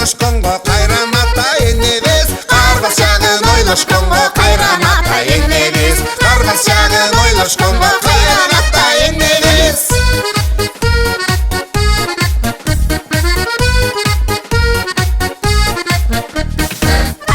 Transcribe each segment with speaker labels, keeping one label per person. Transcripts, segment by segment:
Speaker 1: ойлошконго кайран ата энебиз каргас жагын ойлошконго кайран ата энебиз каргас жагын ойлошконго кайран ата энебиз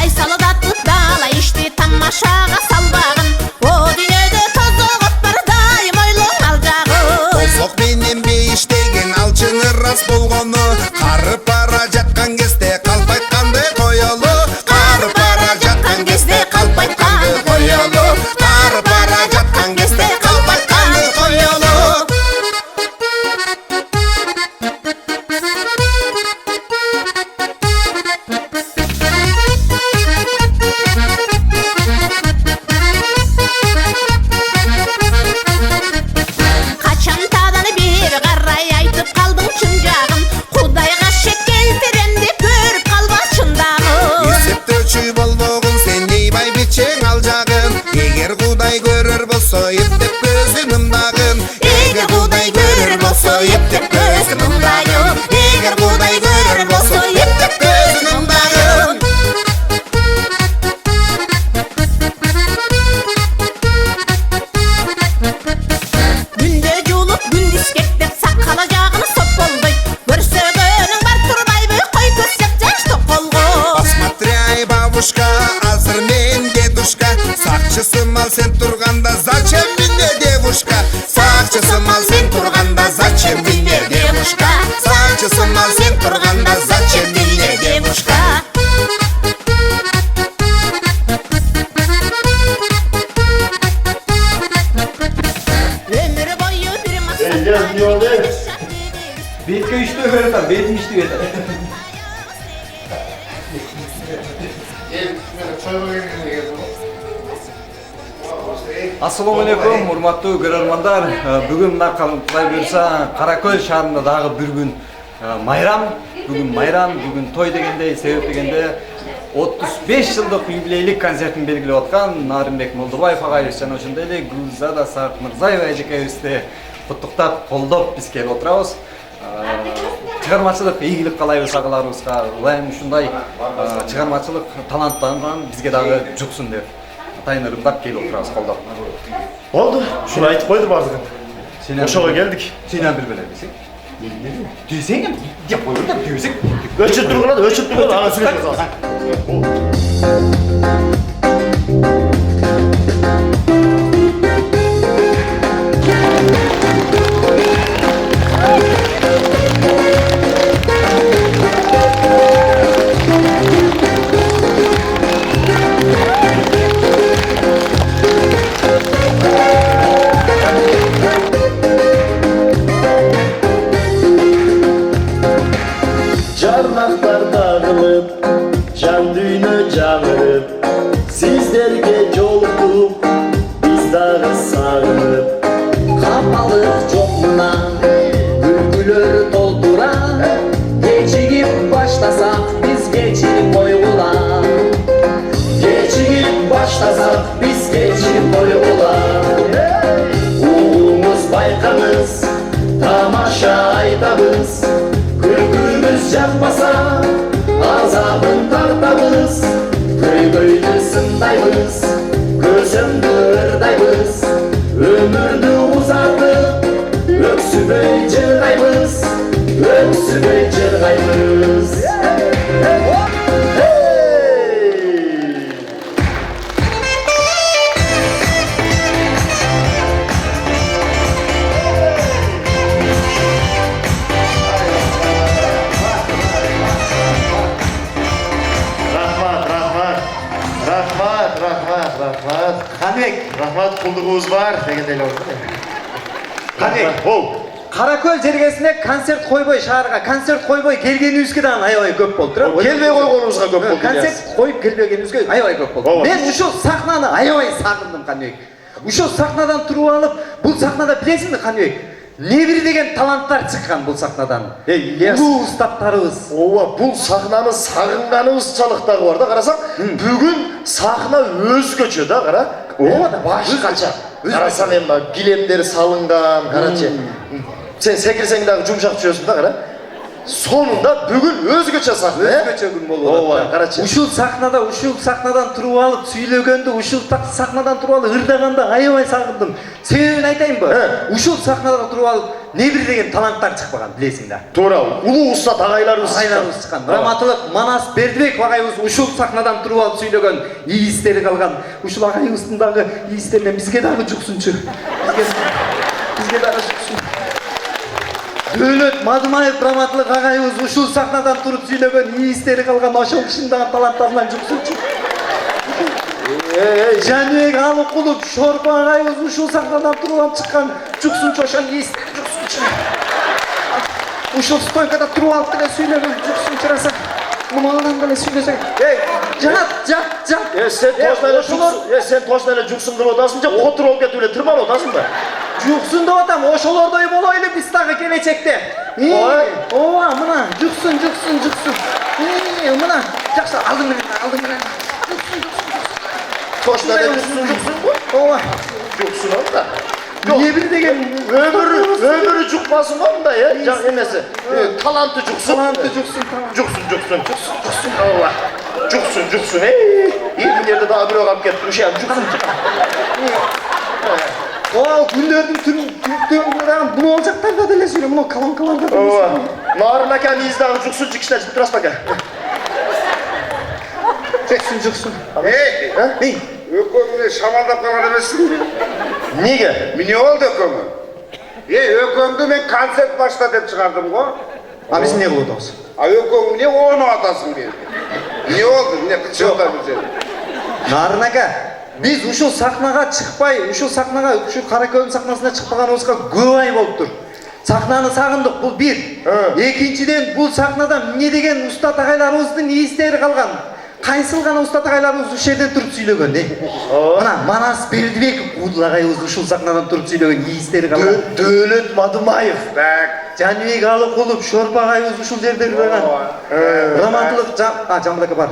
Speaker 2: Айсалыда тутала ишти тамашага салбагын о дүйнөдө тозок от бар дайым ойлоң алжагын
Speaker 1: тозок менен бейиштеген алчыны рас болгону карып бара жаткан кезде калп айтканды коелу карып бара жаткан кезде калп айтканды коелу карып бара жаткан кезде калп айтканды коелу
Speaker 2: Качан таданы бир карай айтып калдың чын жагын Кудайга шек келтирем деп көрүп калба чындагын
Speaker 1: эсептөөчү болбогун сен нейбай бичең ал жагын эгер Кудай көрөр болсо эптеп көзүн ымдагын эгер Кудай көрөр болсо эптеп көзүн ымдагын эгер Кудай көрөр болсо эптеп көзүн ымдагын
Speaker 2: Күндө жуулуп күндүз кептеп сакала жагыны соп болбойт Көрсөгөнүң бар турбайбы кой көзсөп жаш токолго
Speaker 1: Посмотряй, бабушка, азыр мен дедушка Сакчысымал сен турганда зачем мне девушка Сакчысымал сен турганда зачем мне девушка Сакчысымал сен турганда зачем мне девушка
Speaker 2: Өмүр бою бир
Speaker 3: Eljas ne oldu? Betke işte böyle tam, betim işte böyle. Assalamu alaikum, урматтуу көрөрмандар. Бүгүн мына калай буюрса Каракөл шаарында дагы бир күн майрам. Бүгүн той дегенде, себеп дегенде 35 жылдык юбилейлик концертин белгилеп аткан Нарымбек Молдобаев агайыбыз жана ошондой эле Гүлзада Сарт Мырзаева эжекебизди куттуктап, колдоп биз келип отурабыз. Чыгармачылык ийгилик каалайбыз агаларыбызга. Ылайым ушундай чыгармачылык таланттардан бизге дагы жуксун деп атайын ырымдап келип отурабыз колдоп.
Speaker 4: Oldu. Şunu aytıp koydu barzıkın. Oşoğa geldik.
Speaker 3: Сенен бир беле десең. Десең эми деп коюр деп десең.
Speaker 4: Ölçüp durguna da ölçüp durguna. Ana sürekli kalsın.
Speaker 5: Çarmaqlar dağılıp, can düğünü canırıp Sizlerge joluktup, biz dağı sağınıp Kapalık çokmuna, gülgülör dolduran Geçigip başlasak biz geçip koyula Geçigip başlasak biz geçip koyula Uğumuz baykamız, tamaşa aytabız Kürkümüz yapmasa azabın tartabız Köy sındayız, gözümdü ırdayız Ömürdü uzatıp, öksübey cırgayız Öksübey cırgayız
Speaker 4: Rahmat.
Speaker 3: Канбек,
Speaker 4: Rahmat kulluğumuz var. Degендей oldu.
Speaker 3: Канбек.
Speaker 4: Ол.
Speaker 3: Каракөл жергесине концерт койбой шаарга концерт койбой келгенибизге дагы аябай көп болуп турат.
Speaker 4: Келбей койгонубузга көп болду.
Speaker 3: Концерт коюп келбегенибизге аябай көп болду. Мен ушул сахнаны аябай сагындым, Канбек. Ушул сахнадан туруп алып, бул сахнада билесиңби, Канбек? Небир деген таланттар чыккан бул сахнадан.
Speaker 4: Ильяс.
Speaker 3: Улуу устаттарыбыз.
Speaker 4: Ооба, бул сахнаны сагынганыбызчалык дагы бар да, карасаң. Бүгүн сахна өзгөчө да, кара.
Speaker 3: Ооба да,
Speaker 4: башкача. Карасаң эми килемдер салынган, карачы. Сен секирсең дагы жумшак түшөсүң да, кара. Sonunda bugün özgöçe sahne.
Speaker 3: Өзгөчө күн болуп
Speaker 4: Ооба,
Speaker 3: атат.
Speaker 4: карачы.
Speaker 3: Ушул сахнадан туруп алып сүйлөгөндө, ушул сахнадан туруп алып ырдаганда аябай сагындым. Себебин айтайынбы? Ушул сахнадан туруп алып Небир деген таланттар чыкпаган, билесиң да.
Speaker 4: Туура, улуу устат агайларыбыз
Speaker 3: чыккан. Драматылык Манас Бердибек агайыбыз ушул сахнадан туруп алып сүйлөгөн ийистери калган. Ушул агайыбыздын дагы ийистеринен бизге дагы жуксунчу. Бизге дагы жуксун. Дөөлөт Мадымаев драматылык агайыбыз ушул сахнадан туруп сүйлөгөн ийистери калган ошол кишинин дагы таланттарынан жуксунчу. Жаныбек Алыкулов Шорпо агайыбыз ушул сахнадан туруп алып чыккан жуксунчу ошол ийистери жуксунчу. Ушул стойкада туруп алып деле сүйлөгөн жуксунчу раса. Муналдан деле сүйлөсөк. Жат.
Speaker 4: Сен точно эле жуксун кылып атасың же котур болуп кетип эле тырмалып атасың да?
Speaker 3: Жуксун деп атам, ошолордой болойлу биз дагы келечекте. Ооба, мына жуксун. Мына жакшы алдың менен.
Speaker 4: Точно эле жуксунбу?
Speaker 3: Ооба.
Speaker 4: Жуксун да.
Speaker 3: Небир деген
Speaker 4: өмүрү жукпасын го мындай, жак эмеси. Таланты жуксун. Жуксун. Ооба. Жуксун. Мына жерде дагы бирөө калып кетти. Ушул жуксун.
Speaker 3: О, күндөрдүн түнүндө буну алжактарда деле сүйлөп, мына каланкаларда.
Speaker 4: Ооба. Нарын аканын издагы жуксун чикиште жип турасыз бака.
Speaker 3: Жуксун.
Speaker 1: Өкөңү шамалдап калган эмессиңби?
Speaker 4: Неге?
Speaker 1: Эмне болду өкөңү? Өкөңдү мен концерт башта деп чыгардым го.
Speaker 3: А биз эмне кылып атабыз?
Speaker 1: Өкөң эмне оонуп атасың берди? Эмне болду? Эмне кылчыктар бизде?
Speaker 3: Нарын ака, биз ушул сахнага чыкпай, ушул Каракөлдүн сахнасына чыкпаганыбызга көп ай болуптур. Сахнаны сагындык, бул бир. Экинчиден, бул сахнада эмне деген устат агайларыбыздын ийистери калган. Кайсыл гана устат агайларыбыз ушул жерден туруп сүйлөгөн, Мына Манас Бердибек агайыбыз ушул сахнадан туруп сүйлөгөн ийистери калган.
Speaker 4: Дөөлөт Мадымаев.
Speaker 3: Жаныбек Алыкулов Шорпо агайыбыз ушул жерде ырдаган. Драматылык Жамбыл ака бар.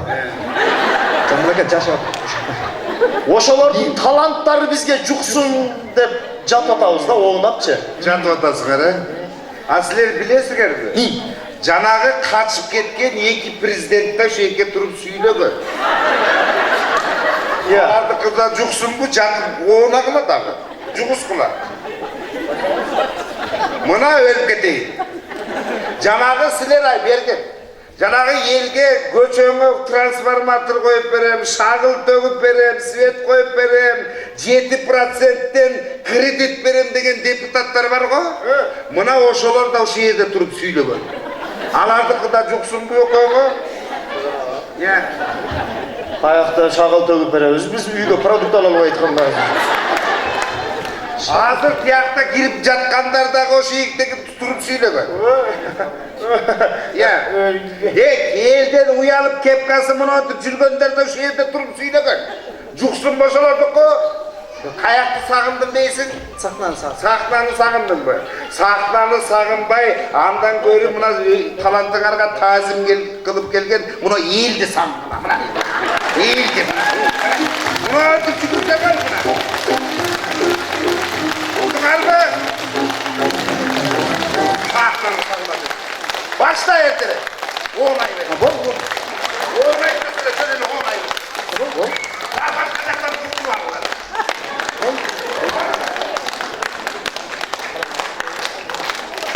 Speaker 3: Жамбыл ака жашап.
Speaker 4: Ошолордун таланттары бизге жуксун деп жатып атабыз да, оонапчы.
Speaker 1: Жатып атасыңар, А силер билесиңерби? Жанагы качып кеткен эки президент да ушеке туруп сүйлөгөн. Алардыкыда жуксунбу, жатып оонагыла дагы. Жугускула. Мына өлүп кетейин. Жанагы силер берген. Жанагы элге көчөңө трансформатор коюп берем, шагыл төгүп берем, свет коюп берем, 7%тен кредит берем деген депутаттар бар го. Мына ошолор да ошол жерде туруп сүйлөгөн. Алардыкыда жуксунбу өкөңү?
Speaker 4: Аякта шагыл төгүп беребиз. Биз үйгө продукт алып айтканда.
Speaker 1: Азыр тиякта кирип жаткандар дагы ошол ийиктеги туруп сүйлөгөн. Элден уялып кепкасы мынантип жүргөндөр да ошол жерде туруп сүйлөгөн. Жуксун бошолордуку. Каякты сагындым дейсиң? Сахнаны сагындымбы? Сахнаны сагынбай, андан көрү мына талантыңарга таазим кылып келген мына элди сагындым, мына. Элди. Мына түшүрүп кал мына. Болдуңарбы? Сахнаны сагындым. Башта эртере. Оңай бер. Оңай берсе жөнүнө оңай бер. Башка жактан жуктулар.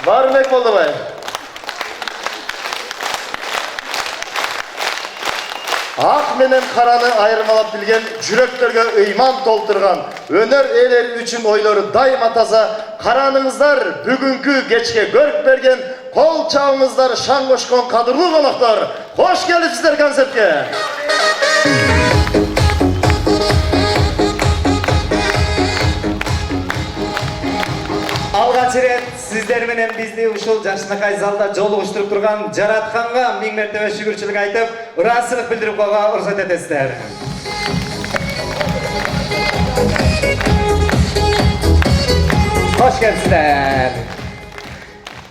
Speaker 4: Бармек Молдобаев. Ак менен караны айырмалап билген, жүрөктөргө ыйман толтурган, өнөр ээлери үчүн ойлору дайыма таза, караныңыздар бүгүнкү кечке көрүп берген, кол чабыңыздар шаң кошкон кадырлуу коноктор. Кош келипсиздер концертке.
Speaker 3: Алгач ирет сиздер менен бизди ушул жакшынакай залда жолугуштуруп турган Жаратканга миң мертебе шүгүрчүлүк айтып, ыраазычылык билдирип коюуга уруксат этесиздер. Кош келипсиздер.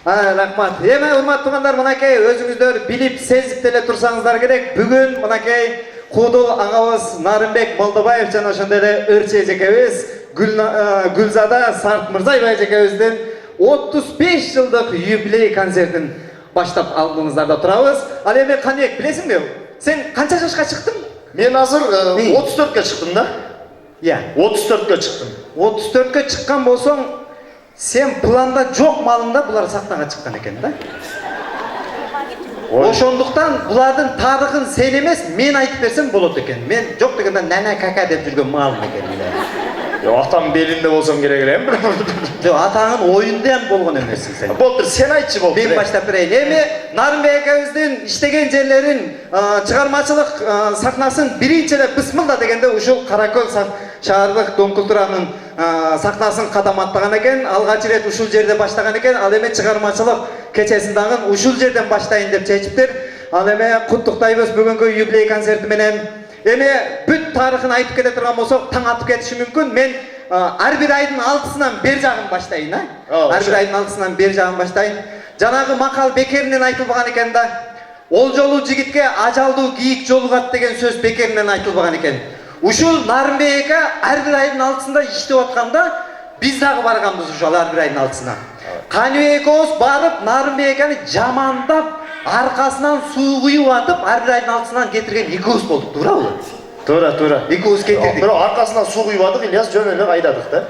Speaker 3: Рахмат. Эми урматтуу туугандар, мынакей өзүңүздөр билип, сезип деле турсаңыздар керек. Бүгүн мынакей куудул аңабыз Нарынбек Молдобаев жана ошондой эле Ырчы эжекебиз Гүлзада Сарт Мырзаева эжекебиздин 35 жылдык юбилей концертин баштап алдыңыздарда турабыз. Ал эми Каныбек, билесиңби? Сен канча жашка чыктың?
Speaker 4: Мен азыр 34-ке чыктым да.
Speaker 3: Иә.
Speaker 4: 34-ке чыктым.
Speaker 3: 34-ке чыккан болсоң, сен планда жок малыңда булар сахнага чыккан экен да. Ошондуктан булардын тарыхын сен эмес, мен айтып берсем болот экен. Мен жок дегенде нана кака деп жүргөн малым экен.
Speaker 4: Атам белинде болсом керек элем.
Speaker 3: Жок, атаңын оюнда ham болгон эмессиң сен.
Speaker 4: Болду, сен айтчы болду.
Speaker 3: Мен баштап берейин. Эми Нарымбек экебиздин иштеген жерлерин, чыгармачылык сахнасын биринчи эле бисмилла дегенде ушул Каракөл шаардык Дом культуранын сахнасын кадам аттаган экен. Алгач ирет ушул жерде баштаган экен. Ал эми чыгармачылык кечесин дагы ушул жерден баштайын деп чечиптир. Ал эми куттуктайбыз бүгүнкү юбилей концерти менен. Эми бүт тарыхын айтып кете турган болсок, таң атып кетиши мүмкүн. Мен ар бир айдын 6-сынан бер жагын баштайын, Ар бир айдын 6-сынан бер жагын баштайын. Жанагы макал бекеринен айтылбаган экен да. Ол жолу жигитке ажалдуу кийик жолугат деген сөз бекеринен айтылбаган экен. Ушул Нарымбек эке ар бир айдын 6-сында иштеп атканда биз дагы барганбыз ушул ар бир айдын 6-сына. Каныбек экөөбүз барып Нарымбек экени жамандап, аркасынан суу куюп атып, ар бир айдын 6-сынан кетирген экөөбүз болдук, туурабы?
Speaker 4: Туура.
Speaker 3: Экөөбүз кетирдик.
Speaker 4: Бирок аркасынан суу куюп атып, Ильяс жөн эле айдадык да.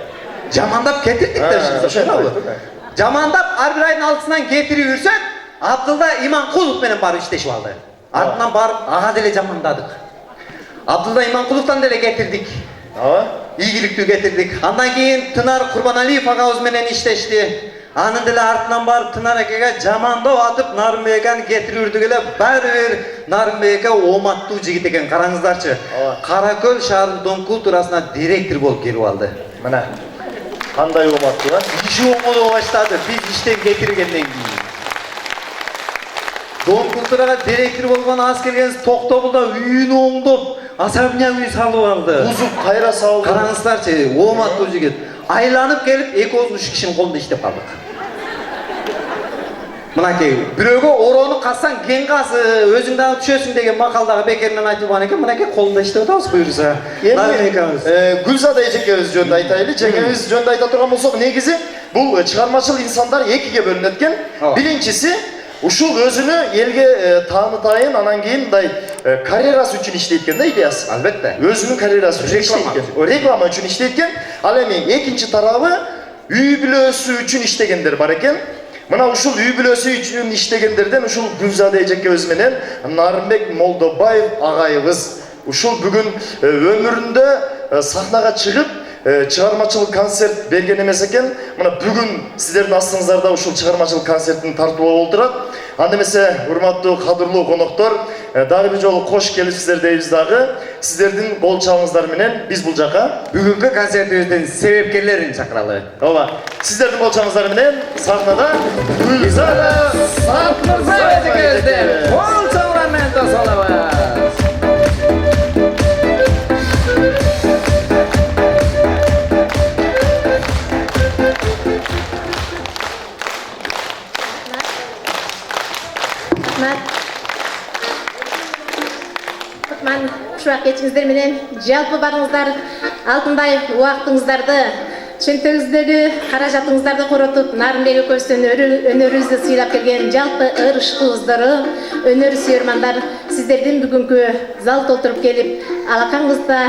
Speaker 3: Жамандап кетирдик да, туурабы? Жамандап ар бир айдын 6-сынан кетирип жүрсөк, Абдылда Иманкулов менен барып иштешип алды. Артынан барып ага деле жамандадык. Абдылда Иманкуловтан деле кетирдик. Ийгиликтүү кетирдик. Андан кийин Тынар Курбаналиев агабыз менен иштешти. Анын деле артынан барып Тынар экеге жамандап атып Нарымбек экени кетирип үрдүк эле. Баары бир Нарымбек эке ооматтуу жигит экен, караңыздарчы. Каракөл шаарынын Дом культурасына директор болуп келип алды.
Speaker 4: Мына кандай ооматтуу,
Speaker 3: Иши оңоло баштады биз иштен кетиргенден кийин. Дом культурага директор болгон аз келгенсиз Токтобулда үйүн оңдоп, особняк үй салып алды.
Speaker 4: Бузуп кайра салды.
Speaker 3: Караңыздарчы, ооматтуу жигит. Айланып келип, экөөбүз уш кишинин колунда иштеп калдык. Мынакей, бирөөгө орону кассаң кен казы, өзүң дагы түшөсүң деген макалдагы бекеринен айтылган экен. Мынакей колунда иштеп атабыз буюрса.
Speaker 4: Гүлзада эжекебиз жөнүндө айтайлы. Жеңебиз жөнүндө айта турган болсок, негизи бул чыгармачыл инсандар экиге бөлүнөт экен. Биринчиси ушул өзүнө элге таанытайын, анан кийин мындай карьерасы үчүн иштейт экен да, Ильяс.
Speaker 3: Албетте.
Speaker 4: Өзүнүн карьерасы үчүн иштейт экен. Реклама үчүн иштейт экен. Ал эми экинчи тарабы үй бүлөсү үчүн иштегендер бар экен. Мына ушул үй бүлөсү үчүн иштегендерден ушул Гүлзада эжекебиз менен Нарымбек Молдобаев агайыбыз ушул бүгүн өмүрүндө сахнага чыгып чыгармачылык концерт берген эмес экен. Мына бүгүн сиздердин астыңыздарда ушул чыгармачылык концерттин тартыбы болуп турат. Анда эмесе, урматтуу кадырлуу коноктор, дагы бир жолу кош келипсиздер дейбиз дагы. Сиздердин кол чабыңыздар менен биз бул жака
Speaker 3: бүгүнкү концертибиздин себепкерлерин чакыралы.
Speaker 4: Ооба, сиздердин кол чабыңыздар менен сахнада Гүлзада
Speaker 3: Сартмырзаевдер кол чабуулар менен тосолобуз.
Speaker 2: Ушуак кечиңиздер менен жалпы барыңыздар, алтындай убактыңыздарды, чөнтөгүңүздөгү каражатыңыздарды коротуп, Нарымбек экөөбүздүн өнөрүбүздү сыйлап келген жалпы ырыш кыздары, өнөр сүйөрмандар, сиздердин бүгүнкү зал толтуруп келип, алакаңызда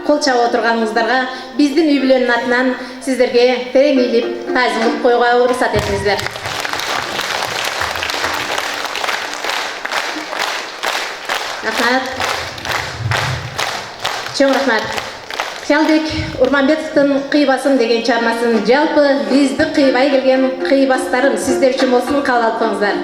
Speaker 2: кол чабып отурганыңыздарга биздин үй бүлөнүн атынан сиздерге терең ийилип, таазим кылып коюуга уруксат этиңиздер. Рахмат. Чоң рахмат. Кыялбек Урманбетовдун кыйбасын деген чармасын жалпы бизди кыйбай келген кыйбастарым сиздер үчүн болсун, кабыл алып коюңуздар.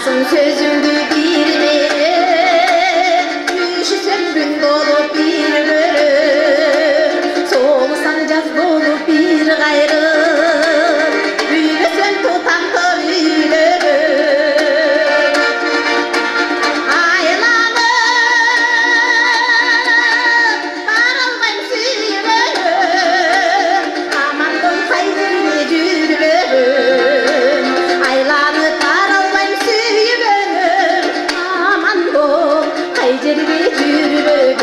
Speaker 2: Aşasın sözümdü bir mene, üşüsem gün dolup bir bölüm, soğusan jaz bolup bir gayrı, büyülesem tutam da büyülürüm. Aylanıp baralmayım suyularım, aman dolsaydı cürürüm. Aylanıp baralmayım suyularım, aman dolsaydı cürürüm.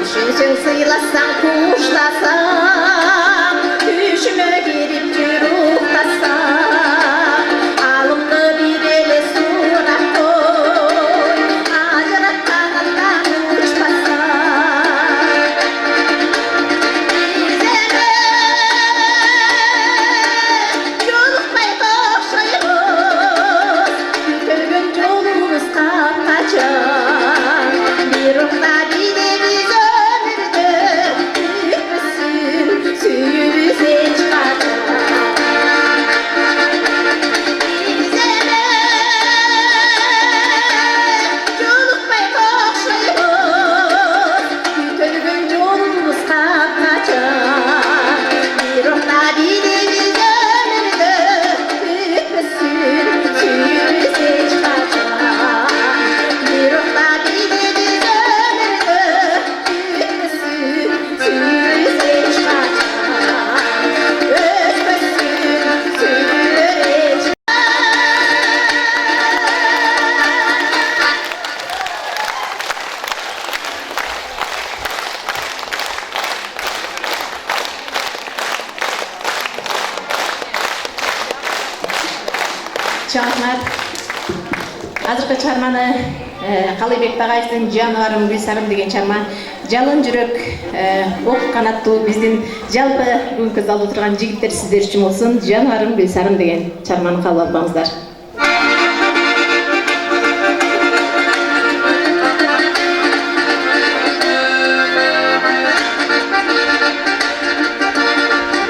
Speaker 2: Düşünsün sıylasan kuşlasam, düşüme girip cüruklasam, alımlı bir ele sunak koy, acırak kanattan uçmasam. Bizeme yolukmay koşayız, bütün yolumuz kapkaçar, bir ruhta gideriz ömürde, büyütmüşsün suyumuze çıkartar. Bizeme yolukmay koşayız, bütün yolumuz kapkaçar, bir ruhta gideriz ömürde, büyütmüşsün suyumuze çıkartar. Bir ruhta gideriz ömürde, büyütmüşsün suyumuze çıkartar. Özmüşsün suyumuze Çağatlar, azırkı çarmаны Қалыбек Тағаевтың жануарым Гүлсарым деген чарма жалын жүрөк ок канаттуу биздин жалпы бүгүнкү залда отурган жигиттер сиздер үчүн болсун. Жануарым Гүлсарым деген чарманы кабыл албаңыздар.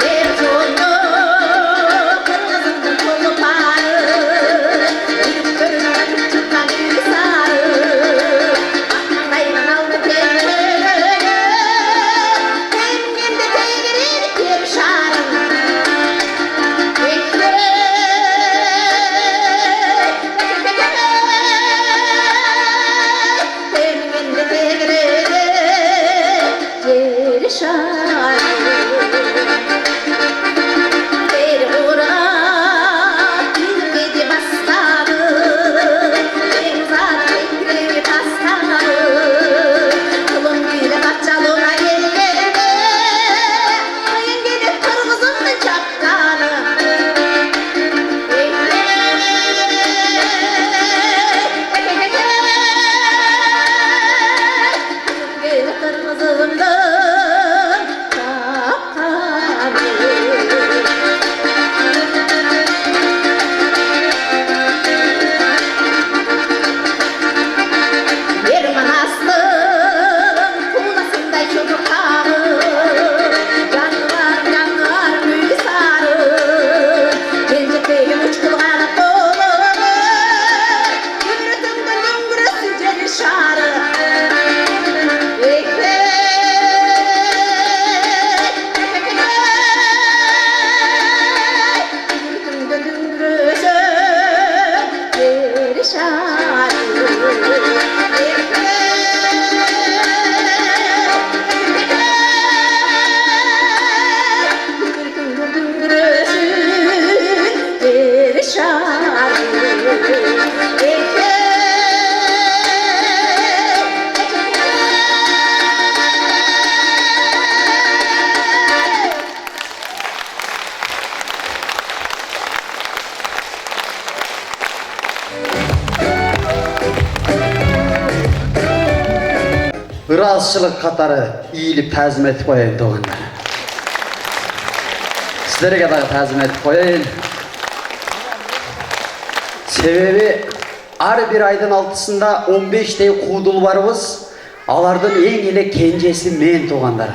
Speaker 2: Ber жолду кыргызымдын колу пары, илип көрүнөт чыккан Гүлсарым, атмаңдайдан алды теңгелер, эмгенде тегерер жер шарым. Emgende tegere jeri şarım. Bir uğrat bilmedi bastadı, en uzak fikri tasladı. Kulun bile bahçalığına gelgende, ayın gelip kırgızımın çapkanı. Kırmızımdan kapkanı. Bir manastın kulasınday çocuk karı, canlar Gülsarım, gencetliğim uç kılganı dolur, yürütümden üngürüsü jeri şarı.
Speaker 6: ырасчылык катары ийилип тазим этип коеюн туугандар. Сиздерге дагы тазим этип коеюн. Себеби ар бир айдын 6-сында 15 куудул барбыз. Алардын эң эле кенжеси мен туугандар.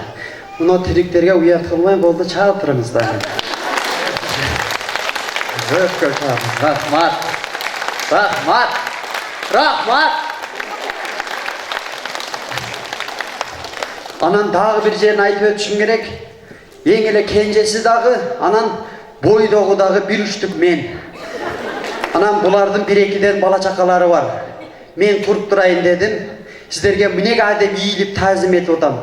Speaker 6: Muna tiriklerge uyat kılmayın boldu çağırıp durunuzlar. Çok rahmat. Rahmat. Rahmat. Anan dağı bir jerini aytıp ötüşüm gerek. Eң ele kenjesi dagı, anan boydogу dagı bir üçtük men. Anan bulardın bir ekiden bala çakalары var. Men turup durayın dedim. Sizlerge münege adem iyilip tazim etip otam.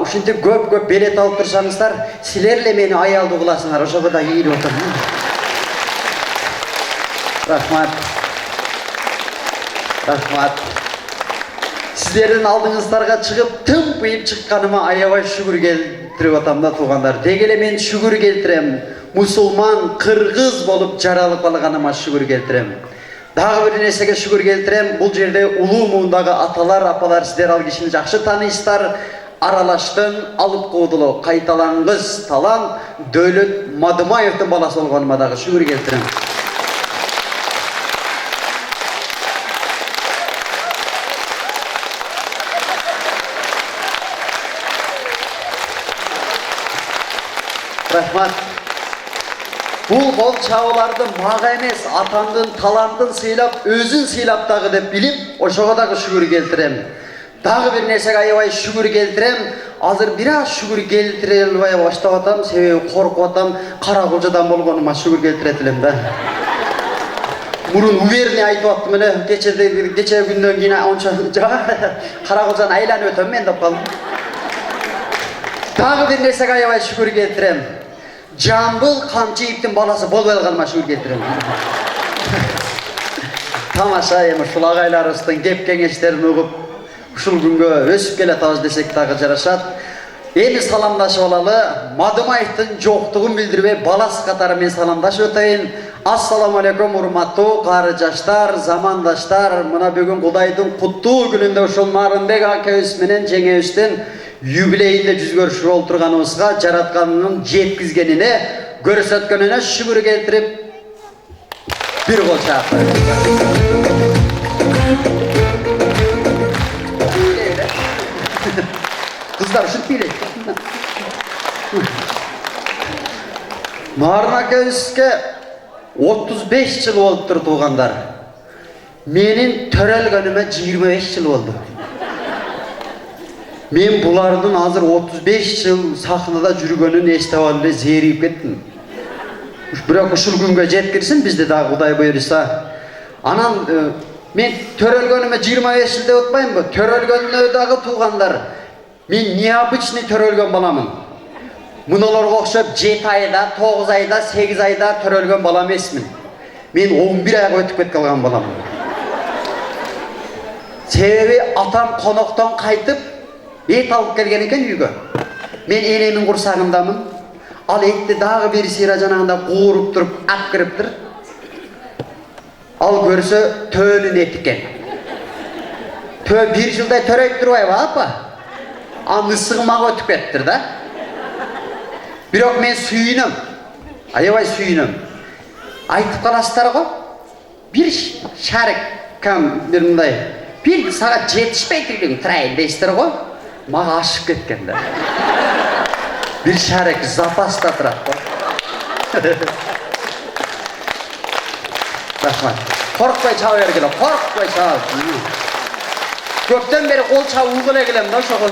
Speaker 6: Uşintip көп белет алып турсаңыздар, силерle meni аялды кыласыңар, ошого да ийилип отам. Rahmat. Rahmat. Sizlerin aldığınızlarga çıkıp tımpıyıp çıkkanıma ayabay şükür keltirip atam da tuğanlar. Degele men şükür keltirem. Musulman, kırgız bolup jaralıp alganıma şükür keltirem. Dagı bir nesege şükür keltirem. Bul jerde uluu muundagı atalar, apalar sizler al kişini jakşı tanıysızlar. Aralaştın, alıp koğdulu, kaytalangız, talan, Dölet Madımayev'tin balası olganıma dagı şükür keltirem. Rahmat. Bul bol çağılardı mağa emes, atandın, talantın sıylap, özün sıylap dağı dep bilip, oşoğa dağı şükür keltirem. Dağı bir nesek ayabay şükür keltirem, azır biraz şükür keltirelbay baştap atam, sebebi korkup atam, kara kocadan bolgonuma şükür keltiretilem da. Murun uverini aytıp attım ele, geçe günden yine onça kara kocadan aylan ötem men dep kaldım. Dağı bir nesek ayabay şükür keltirem. Jambıl Kamçıyev'tin balası bol belganıma şükür keltirem. Tamaşa emi şul agaylar arasından gep kengeçlerini ugup uşul günge ösüp keletabız desek dagı jaraşat. Emi salamdaşıp alalı, Madımayev'tin joktuğun bildirip balası katары men salamdaşıp öteyim. Assalamu alaikum urmattуу kары жаштар, zamandaşlar. Mına bugün Kuday'dın kutlu gününde uşul Narınbek akebиz menen jеңебиздин юбилейinde жүз көрüşүп олтурганыбызга жаратканынын жеткизгенине көрсөткөнүнө шүгүр келтирип bir kol çağırdı. Kızlar üşüp bile. Narın akebizge 35 yıl oluptur tuğanlar. Menin törelgönüme 25 yıl oldu. Men bulardan hazır 35 yıl sahnada жүргөнүн эстеп алып эле зерийип кеттим. Бирок ушул күнгө жеткирсин бизде дагы Кудай буйруса. Анан мен төрөлгөнүмө 25 жыл деп атпаймынбы? Төрөлгөнүнө дагы туугандар. Мен необычный төрөлгөн баламын. Муналарга окшоп 7 айда, 9 айда, 8 айда төрөлгөн бала эмесмин. Мен 11 айга өтүп кетип калган баламын. Себеби атам коноктон кайтып et alıp gelgen eken үйгө. Men enемин курсагындамын. Ал этти дагы бир сыйра жанагында кууруп туруп, ап кириптир. Ал көрсө төөнүн эти экен. Төө бир жылдай төрөйт турбайбы, апа? Анын ысыгы мага өтүп кеттир да. Бирок мен сүйүнөм. Аябай сүйүнөм. Айтып каласыздар го. Бир шарик кам бир мындай. Бир сага жетишпей турган трайын дейсиздер го. Mağa aşık ketken de. Bir şarek zapasta turат го. Rahmat. Korkpay çaba bergile, korkpay çaba. Köpten beri kol çaba uğul egilem da uşoğun.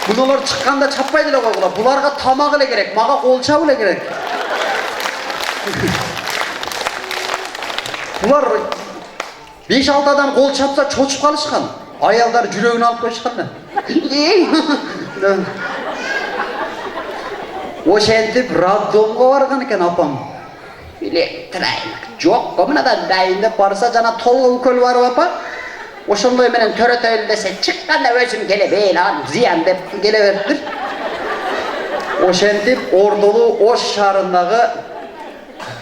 Speaker 6: Bunalar çıkkanda çappaydı ele koygular. Bularga tamak ele gerek, mağa kol çaba ele gerek. Bular 5-6 adam kol çapsa çoçup kalışkan. Ayallar жүрөгүн алып коюшкан да. Ошентип роддомго барган экен апам. Эле трайнак жок, мынадан дайын деп барса жана толго үкөл барып апа. Ошондой менен төрөтөйүн десе чыкканда өзүм келебейин, зыян деп келе бериптир. Ошентип Ордулуу Ош шаарындагы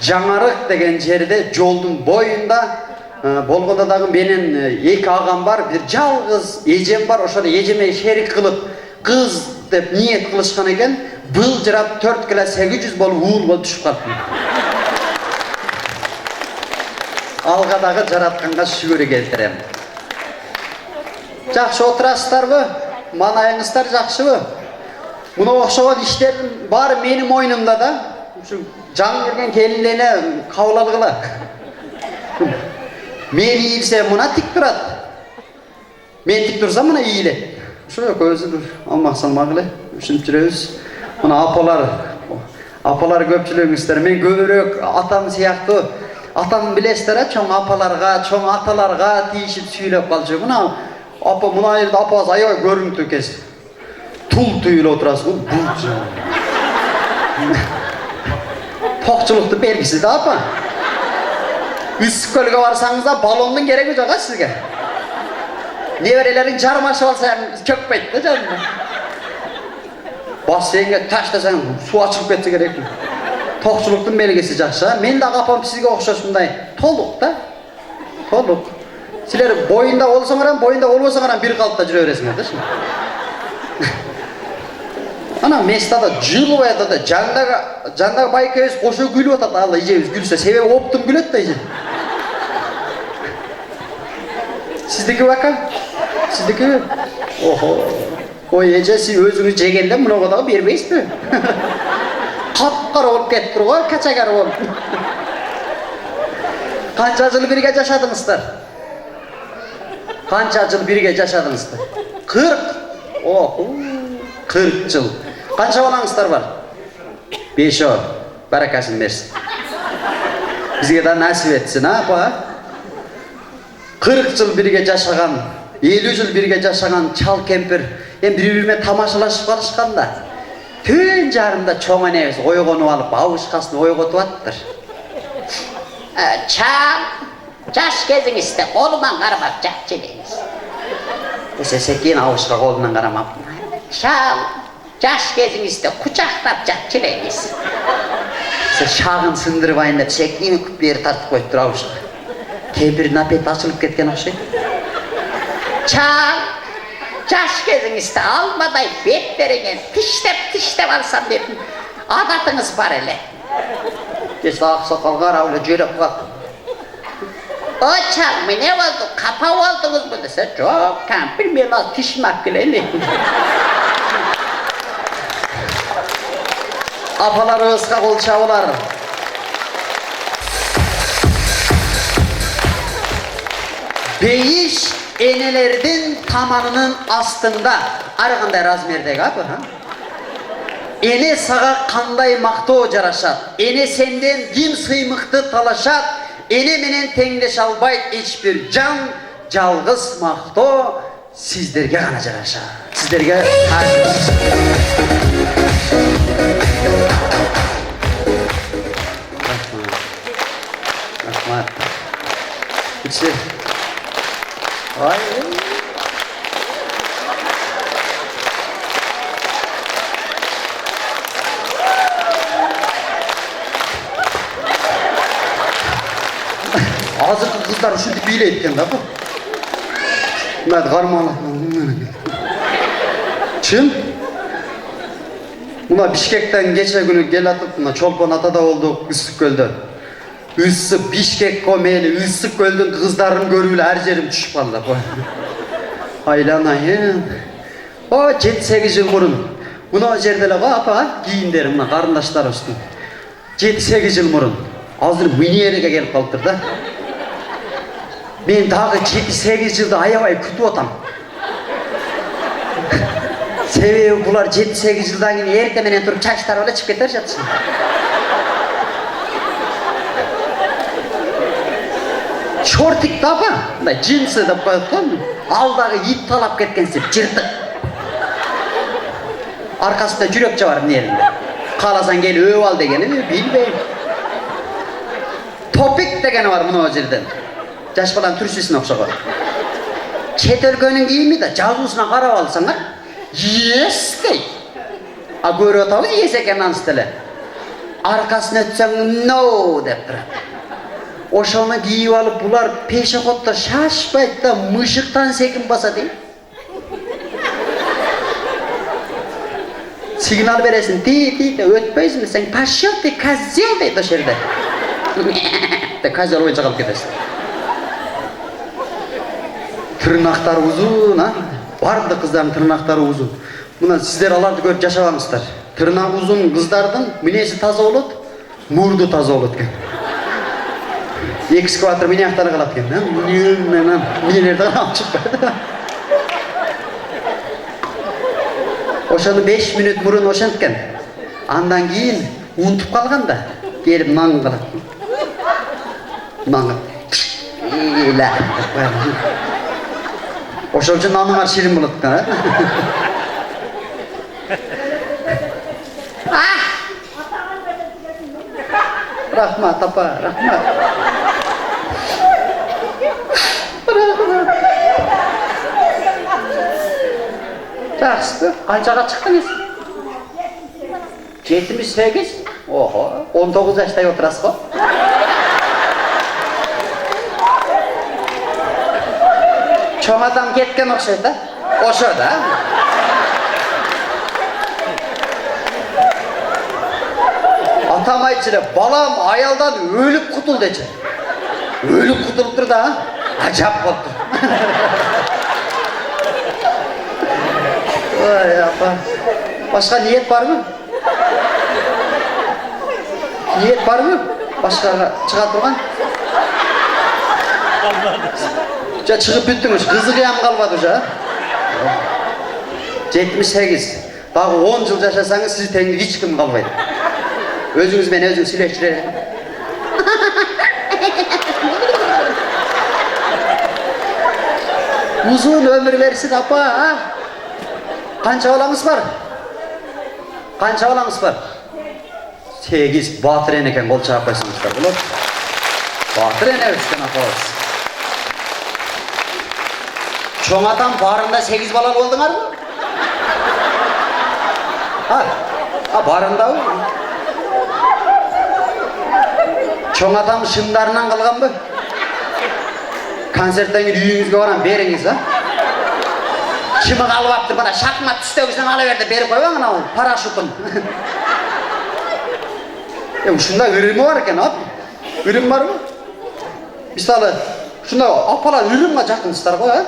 Speaker 6: Жаңарык деген жерде жолдун боюнда болгондо дагы менин эки агам бар, бир жалгыз эжем бар. Ошол эжеме шерик кылып кыз деп ниет кылышкан экен. Былжырап 4 кило 800 болуп уул болуп түшүп калыптым. Алга дагы жаратканга шүгүр келтирем. Жакшы отурасыздарбы? манайыңыздар жакшыбы? Мына окшогон иштердин баары менин мойнумда да. Ушу жаңы келген келинлерне кабыл алгыла. Мен ийилсем мына тик турат. Мен тик турсам мына ийилет. Ушу көзү бир алмак салмак эле. Ушинтип жүрөбүз. Мына апалар көпчүлүгүңүздөр мен көбүрөөк атам сыяктуу атам билесиздер, чоң апаларга, чоң аталарга тийишип сүйлөп калчу. Мына апа мына жерде апабыз аябай көрүнүктүү экен. Тул түйүлүп отурасыз. Токчулуктун белгиси да апа. Ысык көлгө барсаңыз да баллондун кереги жок сизге. Неберелериң жармашып алса чөкпөйт да жанында. Бассейнге таштасаң суу ачылып кетсе керек. Токчулуктун белгиси жакшы. Мен да апам сизге окшошундай толук да. Толук. Силер боюнда болсоңар, боюнда болбосоңар бир калыпта жүрө бересиңер да. Ана местада жылып атат да, жандагы байкебиз кошо күлүп атат. Алла ижебиз күлсө, себеби оптум күлөт да ije. Сиздики бака? Сиздики? Охо. Ой, эже сиз өзүңүз жегенде мынага дагы бербейсизби? Капкара болуп кетиптир го, качагар болуп. Канча жыл бирге жашадыңыздар? Канча жыл бирге жашадыңыздар? 40. Охо. 40 жыл. Канча балаңыздар бар? 5 ор. Баракасын берсин. Бизге да насип этсин, апа. 40 жыл бирге жашаган, 50 жыл бирге жашаган чал кемпир эми бири-бирине тамашалашып калышканда түн жарымда чоң энебиз ойгонуп алып, абышкасын ойготуп аттыр.
Speaker 7: Чал, жаш кезиңизде колуман кармап жакчы элеңиз.
Speaker 6: Десе кийин абышка колунан карамап.
Speaker 7: Чал, жаш кезиңизде кучактап жакчы элеңиз.
Speaker 6: Шагын сындырбайын деп секини күппери тартып коюптур абышка. Кемпирдин апети ачылып кеткен окшойт.
Speaker 7: Чал, жаш кезиңизде алмадай беттериңен тиштеп алсам деп адатыңыз бар эле.
Speaker 6: Десе аксакал карап эле жөрөп калат.
Speaker 7: О чал, эмне болду? Капа болдуңузбу десе, жок, кемпир мен ал тишиме алып келели.
Speaker 6: Апаларыбызга кол чабуулар. Бейиш enelerdin tamanının astında. Arı qanday razmerdegi apı, ha? Ene sağa qanday maqtoo jaraşat. Ene senden kim sıymıqты talaşat. Ene menen tengleş albayt hiçbir can. Жалғыз maqtoo sizlerge gana jaraşat. Sizlerge karşı. Rahmat. Bitti. Ay. Azırkı kızlar üşüntü biyle etken da bu. Ben karmalı. Çın? Buna Bişkek'ten geçe günü gel atıp buna Çolpan Atada olduk Üssükgöl'de. Bişkek komeli, Üssükgöl'dün kızların görüyle her yerim düşüp kaldı. Aylanayın. O 7-8 yıl murun. Buna o jerdele apa giyinderim buna karındaşlar olsun. 7-8 yıl murun. Azır miniyerige gelip kaldır da. Ben daha 7-8 yılda ayavay kütü otam. Sebebi bular 7-8 yıldan yine ertemenen turup çarşılar öyle çıkıp getir jatsın. Şortik tapa, jinsi da koyatkan, alдағы it talap ketkense jırtık. Arkasında jürökçe var nerede? Kalasan gel öv al degeni bilbeyim. Topik degeni var buna o жерден. Jaş balan türsüsüne okşağı. Çet өлkөнүн кийими да жазуусуна карап алсаңар, yes dey. A көрүп атабыз yes экен анысы деле. Аркасына өтсөң no деп турат. Ошону кийип алып булар пешоходдо шашпайт да мышыктан секин баса дейт. Сигнал бересиң, ти өтпөйсүң, сен пошел ты козел дейт ошол жерде. Козел ойча калып кетесиң. Тырнактар узун, Барлық қыздардың тырнақтары ұзын. Мына сіздер аларды көріп жашабаңыздар. Тырнағы ұзын қыздардың мінезі таза болады, мұрды таза болады екен. Экскаватор мені ақтары қалады екен. Мінелерді алып шықпайды. Ошаны 5 минут мұрын ошенткен. Андан кейін ұнтып қалғанда келіп наңын қалады. Наңы. Ейлә. Ошол үчүн наныңар ширин болот экен, Рахмат, апа, рахмат. Жақсы, қаншаға шықтыңыз? 78? Охо, 19 жаштай отырасыз ғой. Чоң адам кеткен оқшайды, ошо да. Атам айтшы, балам аялдан өліп құтыл дечі. Өліп құтылып тұр да, ажап болып тұр. Ой, апа, башқа ниет бар ма? Ниет бар ма? Башқаға шыға тұрған? Жа шығып бүттіңіз, қызығы ям қалмады жа. 78. Дағы 10 жыл жашасаңыз, сіз теңді ешкім қалмайды. Өзіңізбен өзің сөйлесшілер. Uzun ömür versin apa. Qancha balаңыз бар? Qancha balаңыз бар? 8 батыр ene ekan, qol chaqib qo'ysangizlar bo'ladi. Батыр ene o'sgan apamiz. Cho'ng atam barında 8 bala bo'ldinglarmi? Ha, barında u. Cho'ng atam shimlaridan qilganmi? Konsertdan keyin uyingizga boram, beringiz, ha? Kimi qalbapti, mana shahmat tustagidan olaverdi, berib qo'ying ana, parashutin. Shunda ürünü var ekan, ha? Ürün var mı? Misali, shunda apalar ürünga jaqinsizdar qo'y, ha?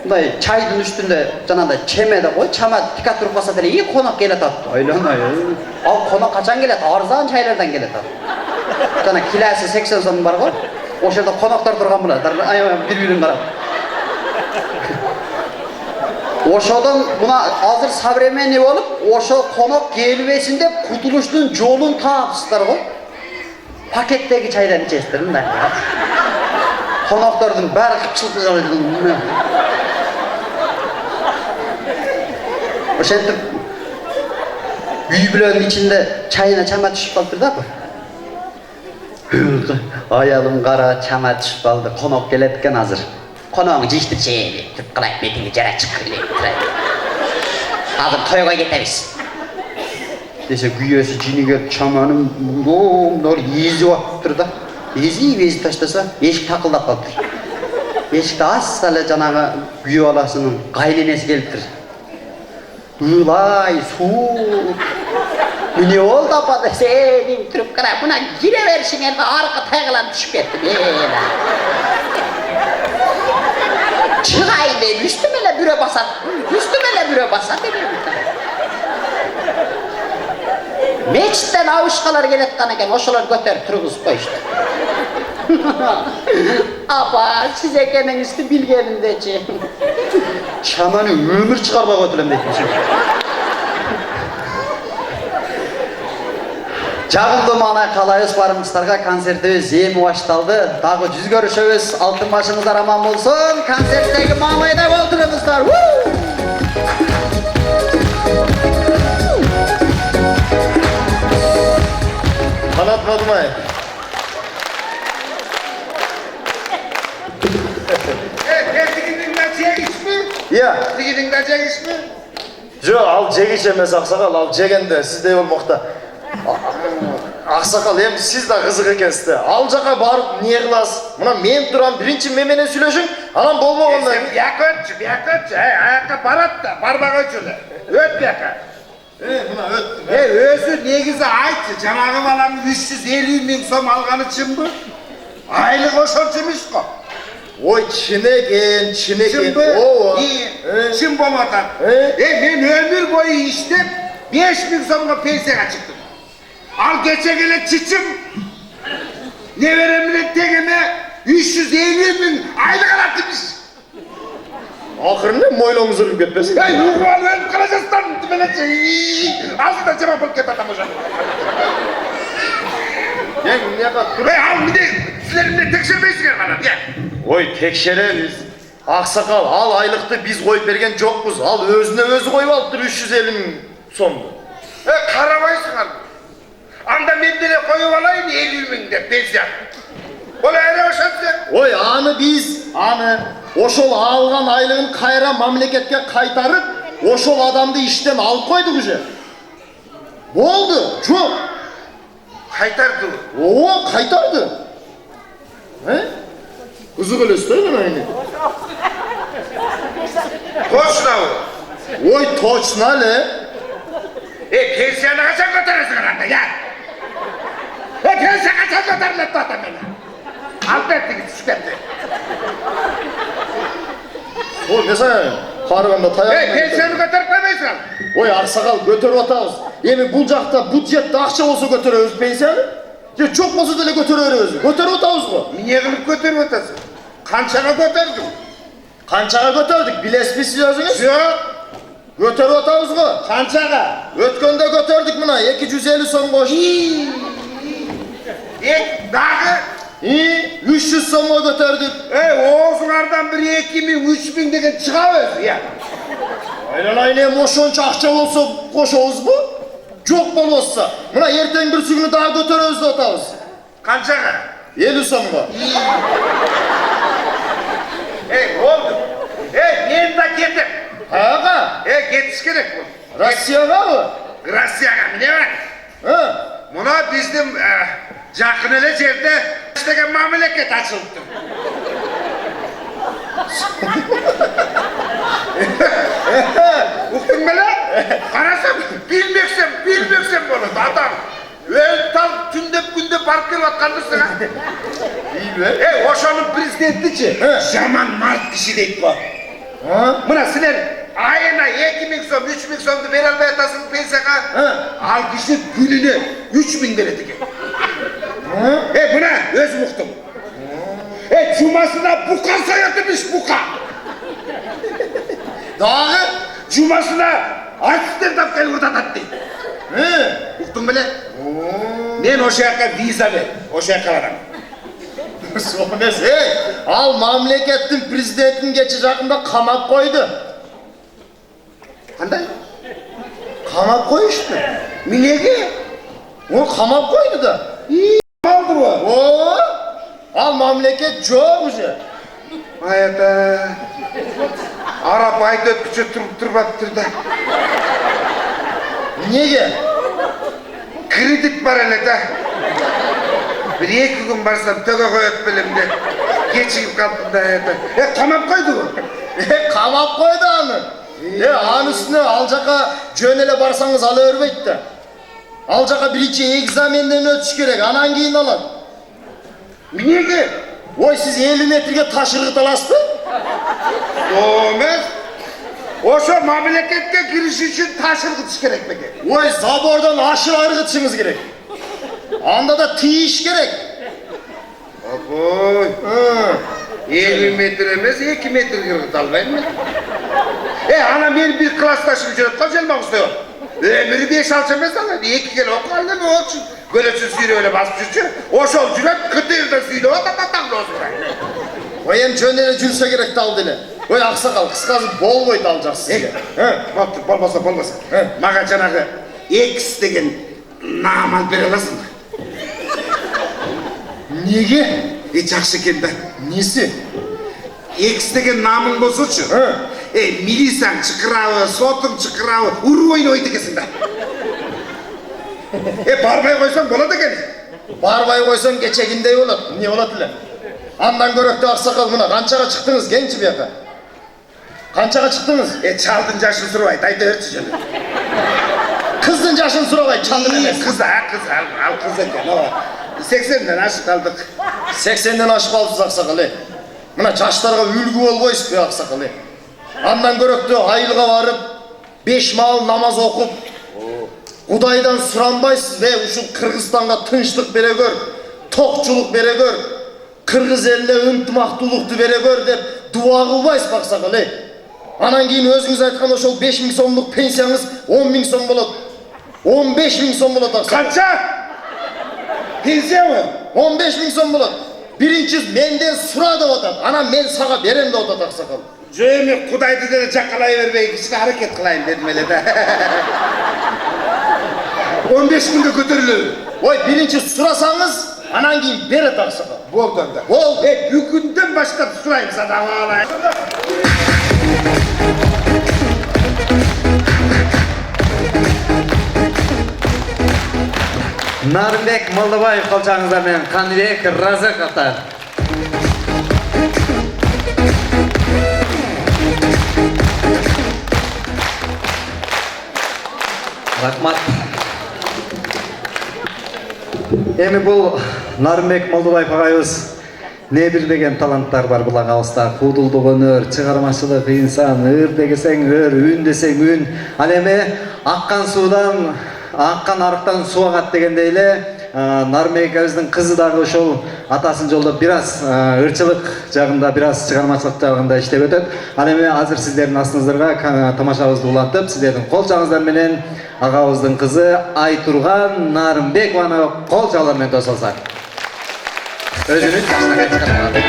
Speaker 6: Bunday çayдын üstünde janagıday chemede qo'y, chama tika turib qolsa dele, qo'noq kelatadi. Aylanay. Al qo'noq qachon keladi? Arzon chaylardan keladi. Jana kilasi 80 so'm bor qo'y. O'sha yerda qo'noqlar turgan bo'ladi. Bir-birini qarab. Oşodan buna hazır savremenli olup, oşo konak gelmesin de kurtuluşun yolun tapsızlar o. Paketteki çaydan içestirim ben. Konaklardan bari kıpçılıklı kalıyordum. Oşa ettim, büyübülerin içinde çayına çama düşüp kaldır da bu. Ayalım kara çama düşüp kaldı, konak geletken hazır. Konağın ciştir şeyini, tüp kılayıp metingi jara çıkırlayıp durayım. Hazır toyga getiriz. Dese güyesi ciniger çamanın doğru yezi vakıp durdu. Yezi taşlasa eşik takıldap kaldır. Eşikte asla canağı güye alasının kaynenesi geliptir. Ilay, soğuk. Ne oldu apa da senin tüp kılayıp buna gireversin elime arka taygalan düşüp ettim. Çıkaydı, üstümele büre basat, Meçitten avuşkalar geletken eken, oşalar götür, turguz koy işte. Apa, siz ekeninizi bilgenim deci. Çamanı ömür çıkarma götürem deymişim. Жағымды мана қалайыз барымыздарга концертimiz ем башталды. Дағы жүз көрішөбүз, алтын башыңыздар аман болсын. Концерттегі мамайда болдырыңыздар.
Speaker 4: Қанат Мадымай.
Speaker 1: Тегидиңден жегиш ми?
Speaker 4: Иә.
Speaker 1: Тегидиңден жегиш ми?
Speaker 4: Жоқ, ал жегіш емес ақсақал, ал жегенде сізде болмақта. Ақсақал, сіз да қызық екенсізді. Ал жаққа барып не қыласыз? Мына мен тұрам, бірінші менен сөйлешің, анам болмағанда.
Speaker 1: Бияқөтші, аяққа барат да, бармақ өтшілі. Өт бияқа.
Speaker 4: Мына өттім.
Speaker 1: Өзі негізі айтшы, жаңағы баланың 350 000 сом алғаны чын бұ? Айлық ошол чымыш қо.
Speaker 4: Ой, çinegen.
Speaker 8: Şimdi iyi, şimdi bolmadan. Men ömür boyu işlep 5000 so'mga pensiyaga chiqdim. Al geçe gele çiçim. Ne veremine tegeme 350 000 aylık alatmış.
Speaker 4: Ahırında moylonuz ırıp ketmesin.
Speaker 8: Hey, ben Karacahistan tümelecek. Ağzından cevap alıp ketadam hocam.
Speaker 4: Gel ne kadar.
Speaker 8: Hey, al bir de sizlerimle tekşirmeyisin bana. Gel.
Speaker 4: Oy tekşereriz. Aksakal al aylıkta biz koyup bergen jokmuz. Al özüne özü koyup alıptır 350 000 so'mdu.
Speaker 8: Karavaysın al. Anda mendile koyup alayım 50 000 de pensiya. Ola öyle oşatsın.
Speaker 4: Oy oşol algan aylığın kayra mamleketke kaytarıp oşol adamdı işten alıp koyduk uje. Boldu, çok.
Speaker 8: Kaytardı.
Speaker 4: Oo kaytardı. He? Kızı öyle söylen aynı.
Speaker 8: Точно o.
Speaker 4: Oy toçna le.
Speaker 8: Pensiyanı kaçan götürürsün herhalde ya. Pensiya kaçan götürürler zaten beni. Alt etti git şükretti.
Speaker 4: Oy mesela karganda tayak.
Speaker 8: Pensiyanı götürmemeyisin.
Speaker 4: Oy aksakal götürüp atağız. Emi bu jakta budjette akça olsa götürüyoruz pensiyanı. Ya çok olsa dele götürüyoruz. Götürüp atağız mı?
Speaker 8: Niye kılıp götürüp atasın? Kançaga götürdüm.
Speaker 4: Kançaga götürdük. Bilesmisiz özünüz.
Speaker 8: Yok.
Speaker 4: Götürüp atağız mı?
Speaker 8: Kançaga.
Speaker 4: Ötkönde götürdük buna. 250 so'm koş.
Speaker 8: Dağı.
Speaker 4: 300 so'mga götürdük.
Speaker 8: Oğuzlardan biri 2000, 3000 degen çıkavız ya.
Speaker 4: Aynen moşonça akça olsa koşuyoruz mu? Çok bol olsa. Buna erten bir sürünü daha götürüyoruz da atağız.
Speaker 8: Kançaga.
Speaker 4: 50 so'mga.
Speaker 8: Oldu. Ben de gittim.
Speaker 4: Haga?
Speaker 8: Getiş gerek bu.
Speaker 4: Rossiyaga mı?
Speaker 8: Graciyaga ne var?
Speaker 4: Ha?
Speaker 8: Buna bizim жақын ele жерде işlegen mamleket açıldı. Uktun bele? Karasam bilmeksem bunu adam. Öl tal tündep gündep barıp gelip atkandırsın ha.
Speaker 4: İyi be.
Speaker 8: Oşanın prezidentiçi. Jaman mart kişi deyip bu. Buna sizler ayına 2000 so'm, 3000 so'mdu ver almay atasın pensiyaga. Al kişi gününe 3000 veredik. Buna öz muhtum. Cumasına buka soyatmış buka.
Speaker 4: Dağı?
Speaker 8: Cumasına Amsterdam gel burada tattı. Uktun bile? Ben o şeye viza ver. O şeye varım.
Speaker 4: Sonrası. Al mamleketin prezidentin geçecekinde kamak koydu.
Speaker 8: Handay?
Speaker 4: Kamak koyuştu.
Speaker 8: Milege?
Speaker 4: O kamak koydu da.
Speaker 8: Aldı bu.
Speaker 4: Oo! Al mamleket çok güzel.
Speaker 8: Hayata. Arap ayda ötküçü turbattır da.
Speaker 4: Niye?
Speaker 8: Kredit var hele de. Bir iki gün barsam töge koyup bilimde. Geçeyim kalktım da hayata. Tamam koydu bu.
Speaker 4: Kamak koydu anı. Anın üstüne alacaka jönele barsanız alıvermeydi de. Alacaka bir iki egzamenden ötüş gerek. Anan giyin alın.
Speaker 8: Niye ki?
Speaker 4: Oy siz 50 metrege taşırık alasın.
Speaker 8: Olmaz. O şu memleketke giriş için taşırgıç gerek peki.
Speaker 4: Oy zabordan aşırı ayrıgıtışınız gerek. Anda da tiyiş gerek.
Speaker 8: Aboy. 50 metre emez 2 metre gırgıt almayın mı? Ana ben bir klastaşım jürep kaçalmak istiyor. Ömürü 5-6 emez alır. 2 kere oku alır mı o için? Göleçin suyunu öyle basmış için. O şol jürep kıtı yılda suyunu o da olsun.
Speaker 4: Oy hem jönele jürse gerek dal dile. Oy aksakal kıskazı bol boy dalacaksın.
Speaker 8: Bolmasa. Maga janağı X degen namal bere alasın mı?
Speaker 4: Niye?
Speaker 8: Жақсы екен да.
Speaker 4: Несі?
Speaker 8: X деген намың болсыншы. Милисаң чықырауы, сотың чықырауы, ұры ойын ойды екенсің да. Барбай қойсаң болады екен.
Speaker 4: Барбай қойсаң кечегіндей болады. Не болады ле? Андан көректі ақсақал мына қаншаға шықтыңыз кенші бияқа? Қаншаға шықтыңыз?
Speaker 8: Чалдың жашын сұрабайды, айта өртсі жөні.
Speaker 4: Қыздың жашын сұрабайды, чалдың емес.
Speaker 8: Қыз ал қыз екен. 80'den aşık kaldık.
Speaker 4: 80'den aşık қалдыңыз ақсақал, Ana жаштарга үлгү болбойсузбу аксакал? Андан көрөктө айылга барып, 5 маал намаз окуп, Кудайдан суранбайсыз бе? Ушул Кыргызстанга тынчтык бере көр, токчулук бере көр, Кыргыз элине ынтымактуулукту бере көр деп дуа кылбайсыз аксакал? Анан кийин өзүңүз айткан ошол 5000 сомдук пенсияңыз 10.000 сом болот. 15.000 сом болот аксакал.
Speaker 8: Канча? Пенсияңы?
Speaker 4: 15.000 сом болот. Биринчи менден сура деп атат. Анан мен сага берем деп атат аксакал.
Speaker 8: Эми Кудайды деле жаккалай бербей кичине аракет кылайын дедим эле да. 15 күндө көтөрүлөбү.
Speaker 4: Ой, биринчи сурасаңыз, анан кийин берет аксакал.
Speaker 8: Болду анда.
Speaker 4: Болду.
Speaker 8: Бүгүндөн баштап сурайм садан алайын.
Speaker 6: Нарымбек Молдобаев колчаңыздар менен Каныбек Разыковтар. Рахмат. Эми бул Нарымбек Молдобаев агайыбыз небир деген таланттар бар бул агабызда. Куудулдук өнөр, чыгармачылык, инсан, ыр десең ыр, үн десең үн. Ал эми аккан суудан, аккан арыктан суу агат дегендей эле Нарымбек агабыздын кызы дагы ошол атасын жолдоп бир аз ырчылык жагында, бир аз чыгармачылык жагында иштеп өтөт. Ал эми азыр сиздердин астыңыздарга тамашабызды улантып, сиздердин кол чаңыздар менен агабыздын кызы Айтурган Нарымбекованы кол чалар менен тосолсак. Özünü taşlara çıkarmalı.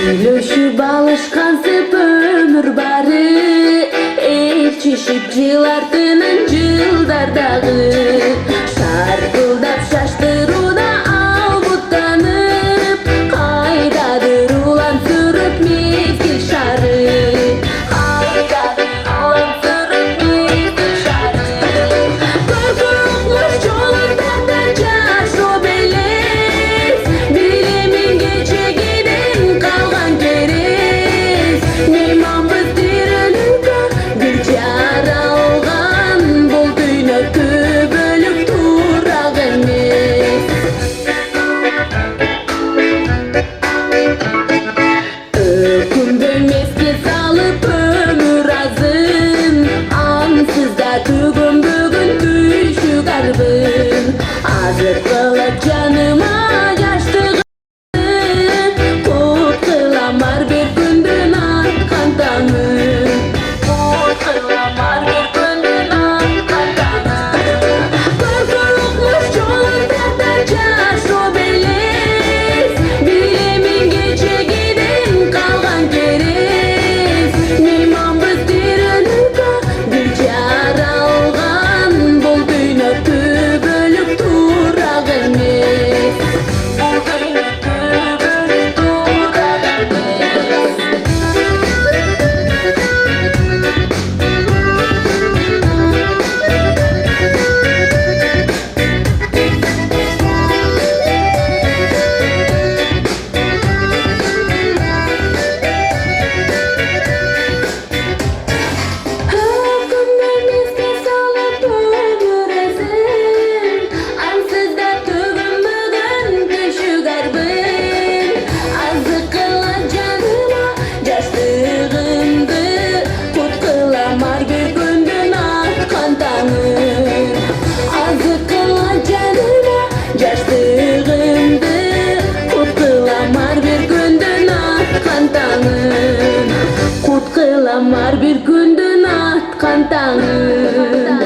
Speaker 9: Söylöşüp alışkansıp ömür barı Elçişip жылардынын жылдардағы Шаркылдап шаштырууда албуттанып Кайдадыр улам сүрүп мезгил шары Кайдадыр улам сүрүп мезгил шары Көркөңүз жолундарда жашоо белес Билемин кечегиден калган керес Мейманбыз тирелүүгө бир жаралган Бул дүйнө көбөлүк турак эмес Өкүм бөлмеске салып өмүр азын Ансыз да түгөнбөгөн түйшүк арбын Азыр кылып жаныма жаштыгын Кут кыламар бир күндүн аткан таңын Кут кыламар бир күндүн аткан таңын Көркөңүз жолундарда жашоо белес Билемин кечегиден калган керес Мейманбыз тирелүүгө бир жаралган Бул дүйнө көбөлүк турак эмес Бул дүйнө көбөлүк турак эмес Өкүм бөлмеске салып өмүр азын Ансыз да түгөнбөгөн түйшүк арбын Азык кылат жаныма жаштыгымды Кут кыламар бир күндүн аткан таңын Азык кылат жаныма жаштыгымды Кут кыламар бир күндүн аткан таңын Кут кыламар бир күндүн аткан таңын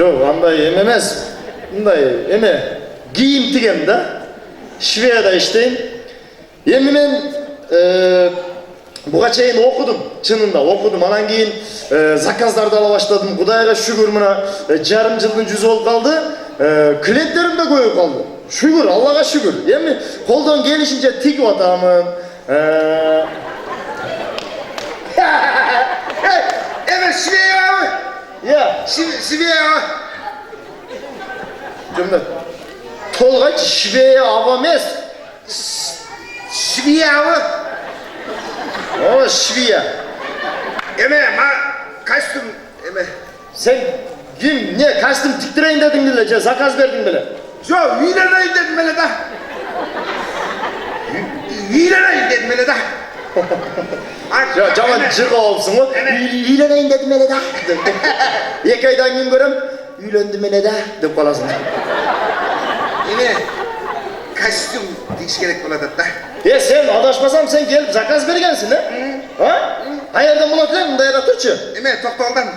Speaker 4: Жок, андай эмес. Мындай эме кийим тигем да. Швеяда иштейм. Эми мен Буга чейин окудум, чынында окудум. Анан кийин заказдарды ала баштадым. Кудайга шүгүр, мына жарым жылдын жүзү болуп калды. Клиенттерим да көбөйүп калды. Шүгүр, Аллага шүгүр. Эми колдон келишинче тигип атамын.
Speaker 8: Evet, Şive'ye abi.
Speaker 4: Я,
Speaker 8: Şive'ye abi.
Speaker 4: жомда. Толгайчы швея аба эмес.
Speaker 8: Şive'ye abi.
Speaker 4: О, швея.
Speaker 8: Ma kaçtım.
Speaker 4: Sen kim, ne kostüm tiktireyim dedin bile, zakaz verdin bile.
Speaker 8: Yo, hüyleneyim dedim hele de. Hüyleneyim dedim hele de.
Speaker 4: Ya caman cırga olsun o.
Speaker 8: Evet.
Speaker 4: Üyleneyim dedim hele de. 2 aydan gün görüm, üylendim hele de. Deyip kalasın.
Speaker 8: Yine kaçtım dikiş gerek buladı da.
Speaker 4: Sen adaşmasam sen gelip zakaz bergensin ha? Ha? Hayırdan bulabilir mı? Yaratırçı.
Speaker 8: Toktaldan.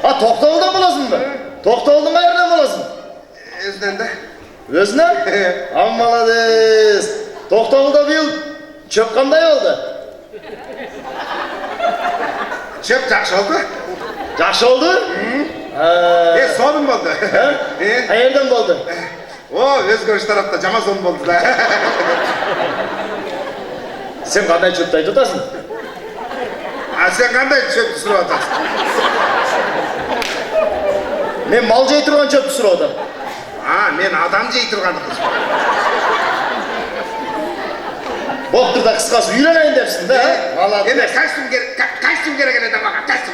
Speaker 4: Ha, Toktavul'dan bulasın mı? Toktavul'dan hayırdan bulasın?
Speaker 8: Özden de.
Speaker 4: Özünden? Ammalades. Toktavul'da bir yıl çöp kanday oldu.
Speaker 8: Çöp takış oldu.
Speaker 4: Жақсы oldu?
Speaker 8: Sonum oldu.
Speaker 4: Hayırdan oldu?
Speaker 8: O özgürüş tarafta cama son oldu da.
Speaker 4: Sen qanday çöptay tutasın?
Speaker 8: Sen kanday çöp sürü atasın?
Speaker 4: Men mal jey turgan çöp түсіріп атам.
Speaker 8: Men adam jey turgan kız.
Speaker 4: Boptur da kısqасы үйленейін депсің да?
Speaker 8: Kaçtım gerek hele de baka. Kaçtım.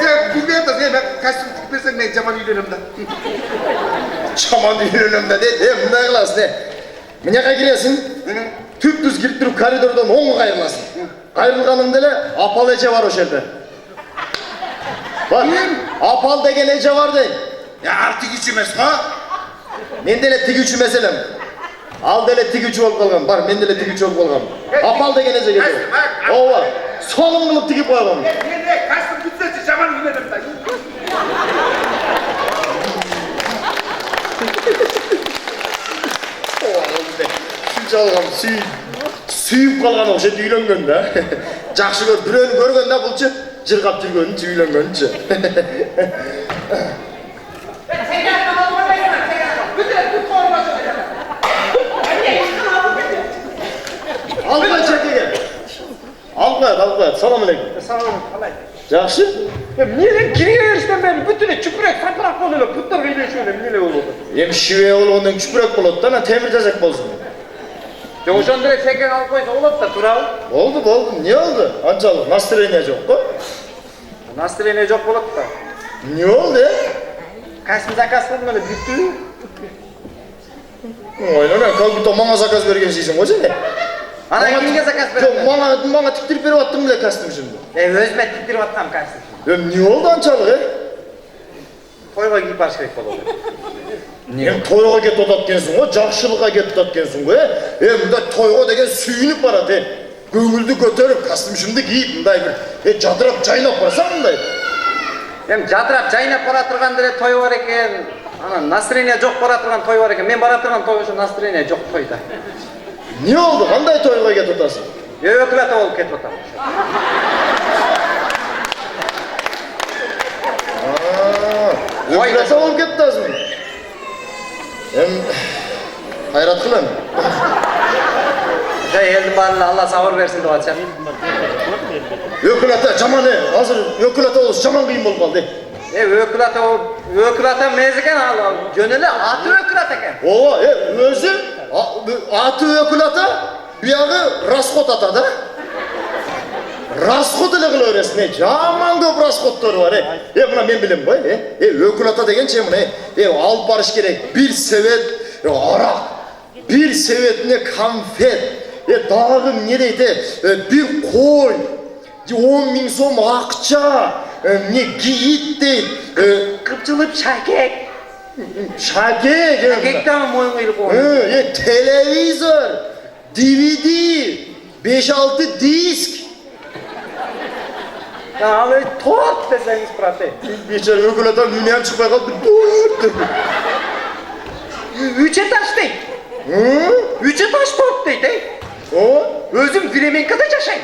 Speaker 8: Sen bilmeyen de ben kaçtım tıklarsan ben caman üylenim de.
Speaker 4: Çaman үйленем de de, mınдай kılasın ne? Mineka giresin, tüp-düz girip durup koridordan oңға kayırlasın. Kayırılganыңda ele apal ece var o şerde. Bak, apal degen ece var değil.
Speaker 8: Ya artık içimez ha?
Speaker 4: Mende ele tigüçü meselem. Al dele tigüçü olup kalgam, bar mende ele tigüçü olup kalgam. Apal degen ece geliyor. Ova, sonun kılıp tigip koyalım.
Speaker 8: Ne kaçtım gitsin caman üylenim de.
Speaker 4: Şuncha algam, sүйүп калган окшойт үйлөнгөндө. Жакшы көр, бирөөнү көргөндө булчу жыргап жүргөнүнчү үйлөнгөнүнчү. Алгай чекеге. Алгай, салам алейкум. Жакшы?
Speaker 10: Менен кире беришten beri bütün çüpürek sapırak oluyor. Putlar geliyor şöyle mine oldu.
Speaker 4: Эми шүбө болгондон күчүрөөк болот да, ана темир жазак болсун.
Speaker 10: Ошон деле секен алып койсо болот да, туурабы?
Speaker 4: Болду, эмне болду? Анчалык настроение жок го.
Speaker 10: Настроение жок болот да.
Speaker 4: Эмне болду?
Speaker 10: Кайсы заказ кылдым эле бүттү.
Speaker 4: Ойлона, как будто мага заказ берген сейсиң го сен.
Speaker 10: Ана кимге заказ бердиң?
Speaker 4: Жок, мага тиктирип берип аттым эле костюмчумду.
Speaker 10: Өзүмө тиктирип аттым костюм.
Speaker 4: Эмне болду анчалык?
Speaker 10: Тойго кийип барыш керек болду.
Speaker 4: Эми тойго кетип атат экенсиң го, жакшылыкка кетип атат экенсиң го, мындай тойго деген сүйүнүп барат, көңүлдү көтөрүп, костюмчумду кийип, мындай бир жадырап, жайнап барсаң мындай.
Speaker 10: Эми жадырап, жайнап бара турган деле той бар экен. Ана настроение жок бара турган той бар экен. Мен бара турган той ошо настроение жок тойда.
Speaker 4: Эмне болду? Кандай тойго кетип атасың?
Speaker 10: Өкүлата болуп кетип атам.
Speaker 4: Өкүлата болуп кетип атасың. Кайрат кылам.
Speaker 10: Элдин баарына Алла сабыр берсин деп атчам.
Speaker 4: Өкүлата жаман, азыр өкүлата болуш жаман кыйын болуп калды.
Speaker 10: Өкүлата эмес экен, ал жөн эле аты өкүлата экен.
Speaker 4: Ооба, өзү аты өкүлата, биягы расход ата да. Расход эле кыла бересиң, жаман көп расходдор бар, мына мен билем го, өкүлата дегенче мына алып барыш керек. Бир себет арак, бир себетине конфет, дагы эмне дейт, бир кой, 10.000 сом акча, гиит дейт,
Speaker 10: Кыпчылып шакек.
Speaker 4: шакек,
Speaker 10: Шакектен моюн кыйылып кой.
Speaker 4: телевизор, DVD, 5-6 диск.
Speaker 10: Ал торт десеңиз брате.
Speaker 4: Бечара өкүлатан үйүнөн чыкпай калды.
Speaker 10: 3 этаж дейт. 3 этаж торт дейт,
Speaker 4: O?
Speaker 10: Özüm Vremenka'da yaşayın.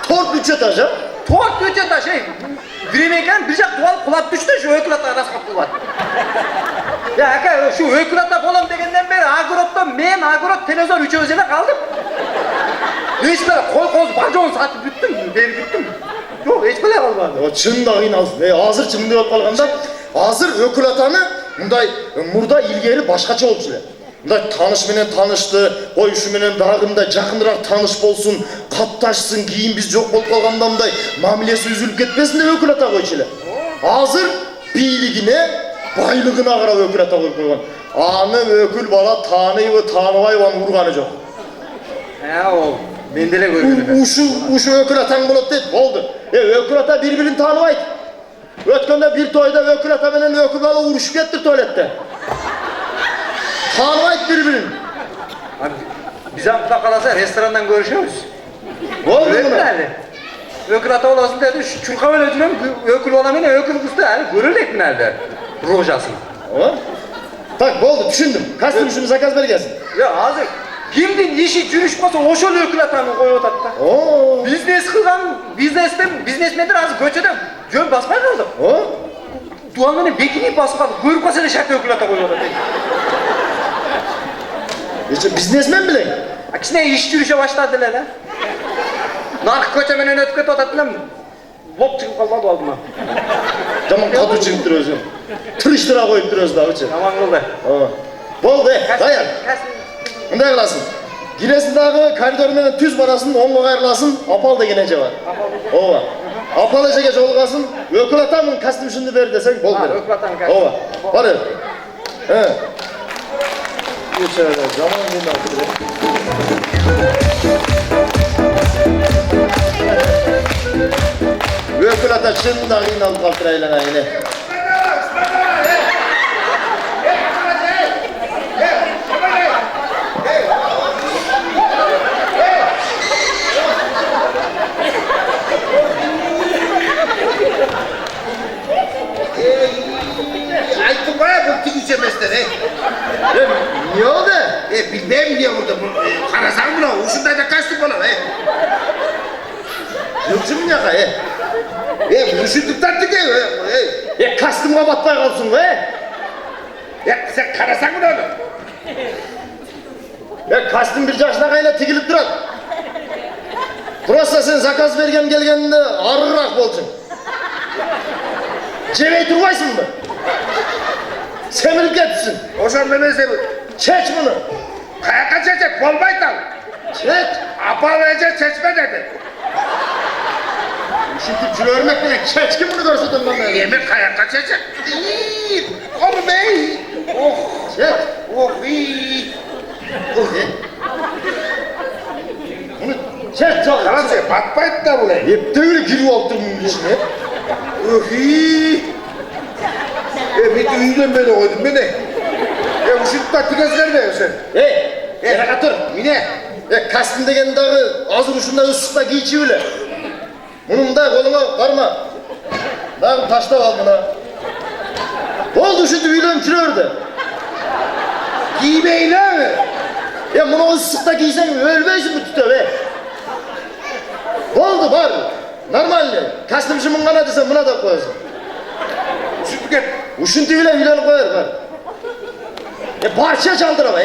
Speaker 4: Tort 3 etaj ha?
Speaker 10: Tuğat öte da şey. Vremenka'nın bir jak dual kulap düştü şu öykülata arası kapılvat. Ya aka şu öykülata bolam degenden beri Agorot'ta men Agorot televizyon 3 özele kaldım. Hiç böyle koz bajon satıp büttüm. Ben büttüm. Yok hiç böyle kalmadı.
Speaker 4: O çında kıynalsın. Hazır çında olup kalganda hazır ökül atanı murda ilgili başkaça olçular. Mınдай tanış menen tanıştı, oy şu menen dagında jakыныраак tanış bolsun, капташсын, кийин биз жок болуп калганда мындай мамилеси үзүлүп кетпесин деп өкүл ата койчу эле. Азыр бийлигине, байлыгына карап өкүл ата коюп койгон. Аны өкүл бала тааныйбы, тааныбайбы аны урганы жок.
Speaker 10: Ол мен деле көргөнүм.
Speaker 4: Ушу өкүл атаң болот дейт, болду. Өкүл ата бири-бирин тааныбайт. Өткөндө бир тойдо өкүл ата менен өкүл бала урушуп кетти туалетте. Tanımayt birbirinin.
Speaker 10: Biz hafta kalasa restorandan görüşüyoruz.
Speaker 4: Oldu
Speaker 10: Öyle
Speaker 4: mu?
Speaker 10: mi? Ökül ata olasın dedi, şu çurka öyle diyorum, ökül olamıyor, ökül kustu yani, görürlek mi nerede? Rojasın.
Speaker 4: O? Tak, oldu, düşündüm. Kastım şunu zakaz ver gelsin.
Speaker 10: Ya hazır, kimdin işi yürüşmasa oşol ökül atanı koyuyor tatta.
Speaker 4: Oo.
Speaker 10: Biznes kılgan, biznesmendir hazır göçede jön basmay kaldı.
Speaker 4: O?
Speaker 10: Duanını bekini basmadı, görüp basana şart ökül ata koyuyor tatta.
Speaker 4: İşte biznesmen bile.
Speaker 10: Aksine iş yürüyüşe başladılar ha. Nark köçemenen ötüp ketip atattılar mı? Lop çıkıp kalmadı aldıma.
Speaker 4: Tamam katı çıkıp duruyoruz. Tırıştıra koyup duruyoruz daha için.
Speaker 10: Tamam kıldı.
Speaker 4: Boldu, dayan. Mınдай kılasın. Giresindağı koridor menen tüz barasın, onga kayırlasın, apal da genece var. Ova. Apal eşege jolgasın, ökül atamın kastım şunu ver desek bol verir.
Speaker 10: Ökül atamın kastım.
Speaker 4: Ova. Var he. Geçerler, zaman bunlar. Ökül ata şında kıynalıp kaltırayla yine.
Speaker 8: Aytdım bana bu tik içemezler he.
Speaker 4: Niye oldu?
Speaker 8: Bilmem niye burada bu. Karasan buna, uşunda da kaçtık bana he.
Speaker 4: Yoksun ya he?
Speaker 8: Uşunduktan dik he.
Speaker 4: Kastım kabatmaya kalsın he?
Speaker 8: Sen karasan buna onu.
Speaker 4: Kastım bir yaşına kayla tikilip duran. Burası sen zakaz vergen gelgeninde ağırırak bolsun. Cemey durmaysın mı? Semirip getsin.
Speaker 8: Oşan beni sevir.
Speaker 4: Çeç bunu.
Speaker 8: Kayaka çeçek, bolmayt al.
Speaker 4: Çeç.
Speaker 8: Apa verecek çeçme dedi.
Speaker 4: Şimdi cüle örmek bile çeç ki bunu görsettin bana.
Speaker 8: Yemin kayaka çeçek. Oğlum bey. Oh.
Speaker 4: Çeç.
Speaker 8: Oh iyi.
Speaker 4: Bunu çeç çal.
Speaker 8: Karansı batmayt da bu ne?
Speaker 4: Hep de öyle giriyor altının içine.
Speaker 8: Oh iyi. Bir de üyden beni koydun beni. Uşunduktan tikezler mi sen?
Speaker 4: Yere katır.
Speaker 8: Mine.
Speaker 4: Kastım degen dağı azır uçunda ısıkta giyçi öyle. Bunun da koluna varma. Dağı taşta al buna. Oldu şimdi üylem kürördü.
Speaker 8: Giymeyle mi?
Speaker 4: Bunu ısıkta giysen ölmeysin mi tutuyor be? Oldu var. Normalde. Kastım şimdi bana desen buna da koyarsın.
Speaker 8: Uşunduk et.
Speaker 4: Uşun tüyle üylem koyar var. Parça çaldır ama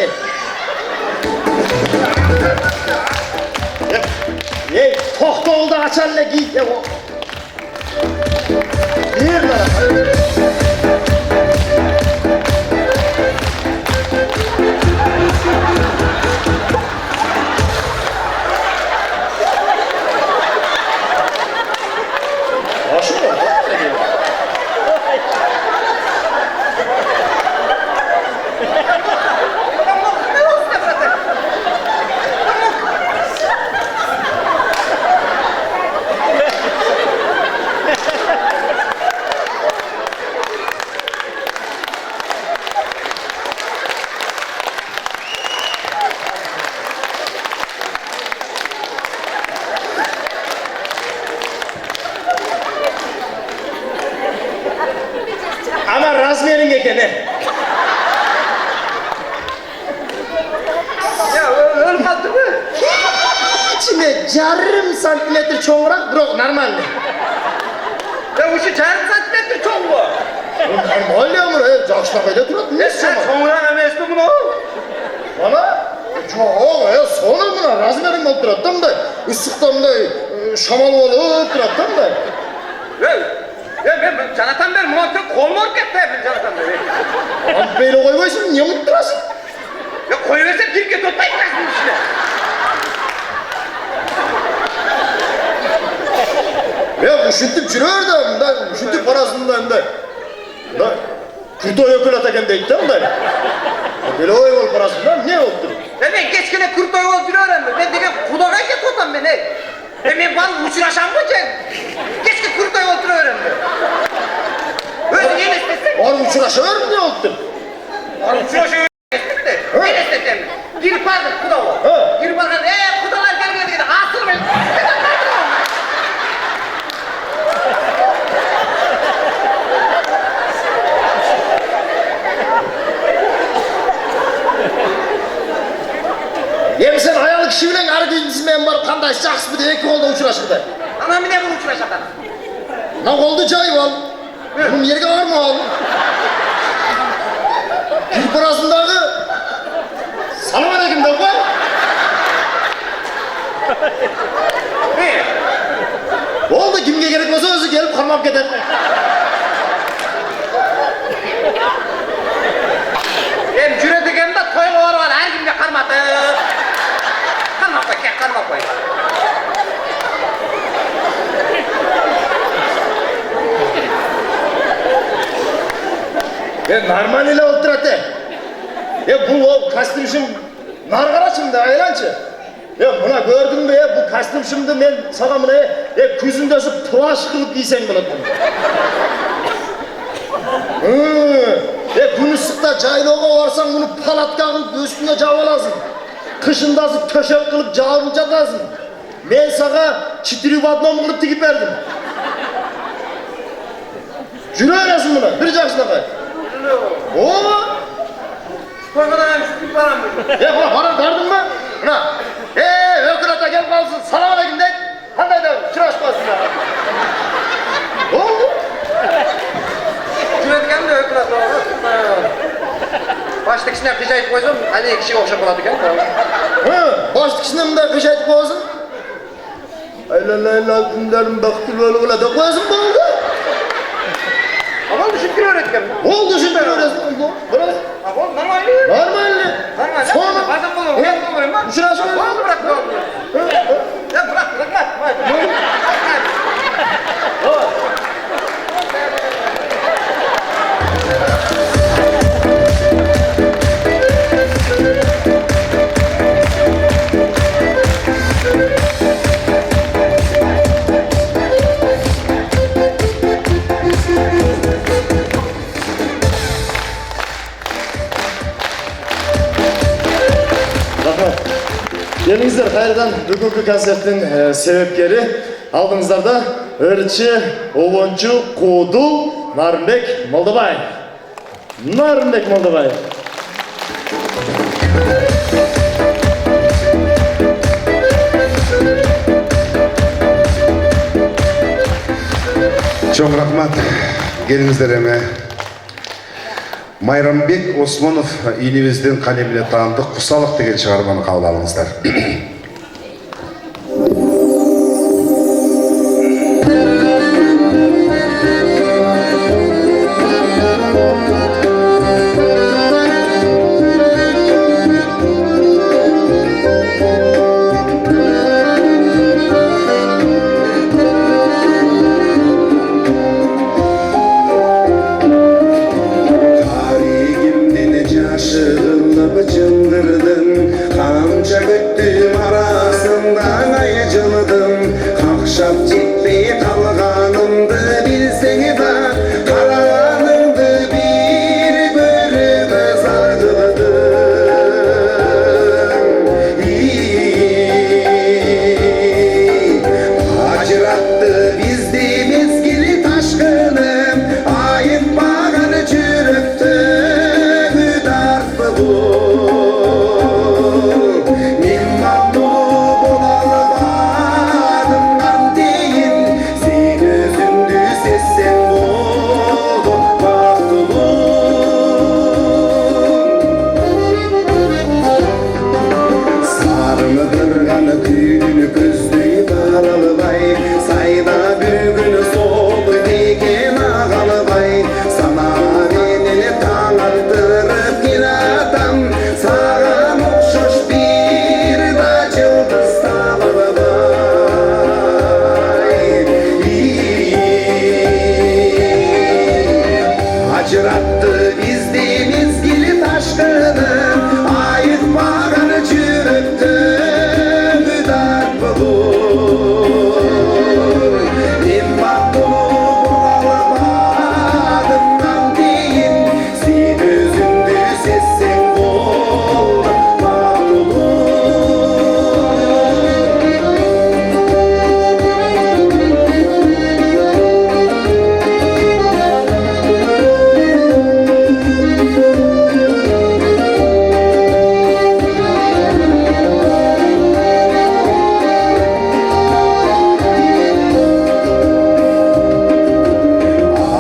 Speaker 4: tohta oldu açanla giy. Niye lan? Aşık mı? Ama razmeyerin gekene.
Speaker 10: Ya
Speaker 4: жарым сантиметр чоңураак, бирок нормальный.
Speaker 10: Uşu жарым сантиметр чоң bu.
Speaker 4: Нормальный, жакшылап эле турат.
Speaker 10: Sen çoğurak emesi bunu.
Speaker 4: Mana? Çok, sonra buna razmerim olup turат da mınday. Issıkta mınday, şamal olup turat da mınday.
Speaker 10: Ben Canatan Bey muhakkak kolmu orketti Canatan Bey.
Speaker 4: Abi beyle koyuyorsun, niye mutluyorsun?
Speaker 10: Ya koyuversen Türkiye tutmayın bunun içine.
Speaker 4: Ya üşüttüp jürüyor da, mınday, üşüttüp parasında mınday. Kurtoy ökül ataken deyip de mınday. Böyle oyun parasında ne oldu?
Speaker 10: Ben geçkene kurtoy öldürüyorum ben. Ben dege kudağa git otan beni. Ben bana uçuraşam mı can? Geçke kurtoy öldürüyorum ben. Özün yeni istesin.
Speaker 4: Var uçuraşıyor mu ne oldu?
Speaker 10: Var uçuraşıyor de. Ben istedim. Girip aldık kudağı. Girip aldık. Kudalar gelmiyor dedi. Asıl ben.
Speaker 4: Hem sen ayağlı kişi bilen argıyınızmen var, kanday şahs bir de iki kolda uçuraşırdı.
Speaker 10: Ama bir de bunu uçuraşadan.
Speaker 4: Ne oldu cayı val? Bunun yerine var mı al? Bir parasındaki salam aleyküm de koy.
Speaker 10: Ne?
Speaker 4: Oldu kimge gerekmese özü gelip kalmam gider.
Speaker 10: Hem cüre degende toy var her gün de karmadı. Karmak koy, karmak koy.
Speaker 4: Normal ile oturatı. Bu o kastımşım nargaraçım da aylançı. Buna gördün mü bu kastımşımdı ben sana bunu küzündesi plaş kılıp giysen bunu. Gün ısıkta cayloğa varsan bunu palatkağın üstünde cavalasın. Kışındasın köşek kılıp cağırınca dasın. Ben sana çitiri vatmamı kılıp tikip verdim. Jüri öylesin buna, bir caksına kay. Oo!
Speaker 10: Koymadan hem şu bir param mı?
Speaker 4: Buna para verdin mi? Buna. Ökülata gel kalsın, salam aleyküm de. Handay da çıraş kalsın ya. Oldu.
Speaker 10: Cüretken de ökülat olur. Baştakisine kıcayıp koysam, hani iki kişi okşap oladı gel.
Speaker 4: Baştakisine mi de kışaytıp koysun? Ayla günlerim baktı böyle da koysun bu oldu.
Speaker 10: Ama düşündür öğretken.
Speaker 4: Oldu şimdi öğretken oldu. Böyle.
Speaker 10: Ama normal.
Speaker 4: Normal.
Speaker 10: Normal.
Speaker 4: Sonra.
Speaker 10: Bazen bulurum, ben bulurum bak.
Speaker 4: Şuna şuna.
Speaker 10: Oldu bırak. Ya bırak.
Speaker 4: Gelingizler hayırdan bugünkü konsertin sebepkeri aldığınızlarda ırçı, ovonçu, Kudul, Narınbek Moldabay. Narınbek Moldabay.
Speaker 8: Çok rahmat gelinizlerime. Mayranbek Osmanov ilimizden kalemine tanıdık Kusalık деген çıkarmanı kabul alыңыздар. Çıldırdım, kamça güttüm
Speaker 4: Acırattı bizdi mizgili taşkını, ayıtmaganı çürüttü müdar bulur. İmam bulup alamadımdan deyin, sen özündü sessin ol mağdulur.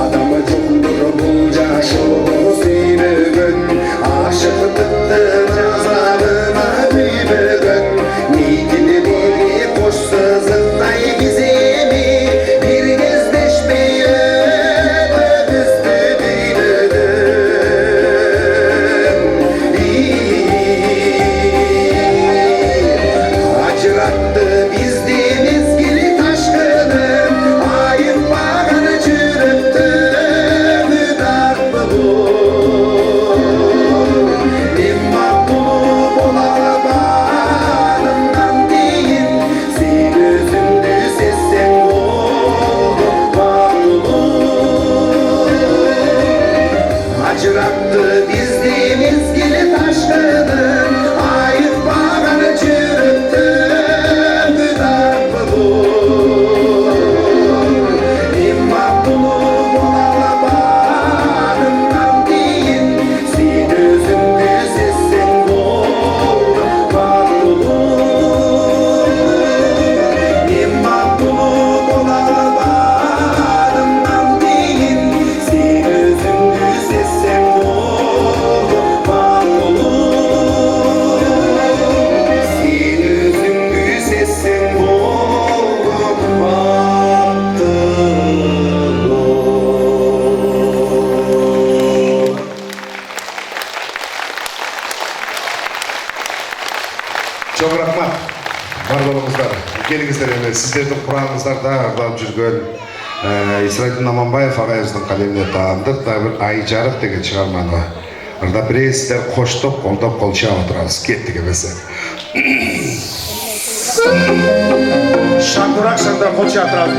Speaker 4: Adamı çoktur bulca şoğlu sürgün, aşıklıktır cazabına büyübün. Niyetini biri koş sızıntay gizemi, bir gezleşmeyi öpüstü büyüdün. Acırattı bizdi mizgili taşkını, ayırmaganı çürüttü müdar bulur. İmam bulup olamadımdan deyin, sen özündü sessin olup mağdulur. Acırattı bizdi mizgili taşkını, ayırmaganı çürüttü müdar bulur. İmam bulup olamadımdan deyin, sen özündü sessin olup mağdulur. İmam bulup olamadımdan deyin, sen özündü sessin olup mağdulur. Sen özündü sessin olup mağdulur.
Speaker 8: Çok rahmat. Var bolыңыздар. Келіңіздер енді сіздердің құрамыңыздарда арналып жүрген Исрайыл Наманбаев ағайымыздың қалеміне таандық да бір ай жарық деген шығарманы ырда бірейсіздер қоштап, қолдап, қолшап отырамыз. Кеттік емесі. Шаңдырақ қолшап отырамыз.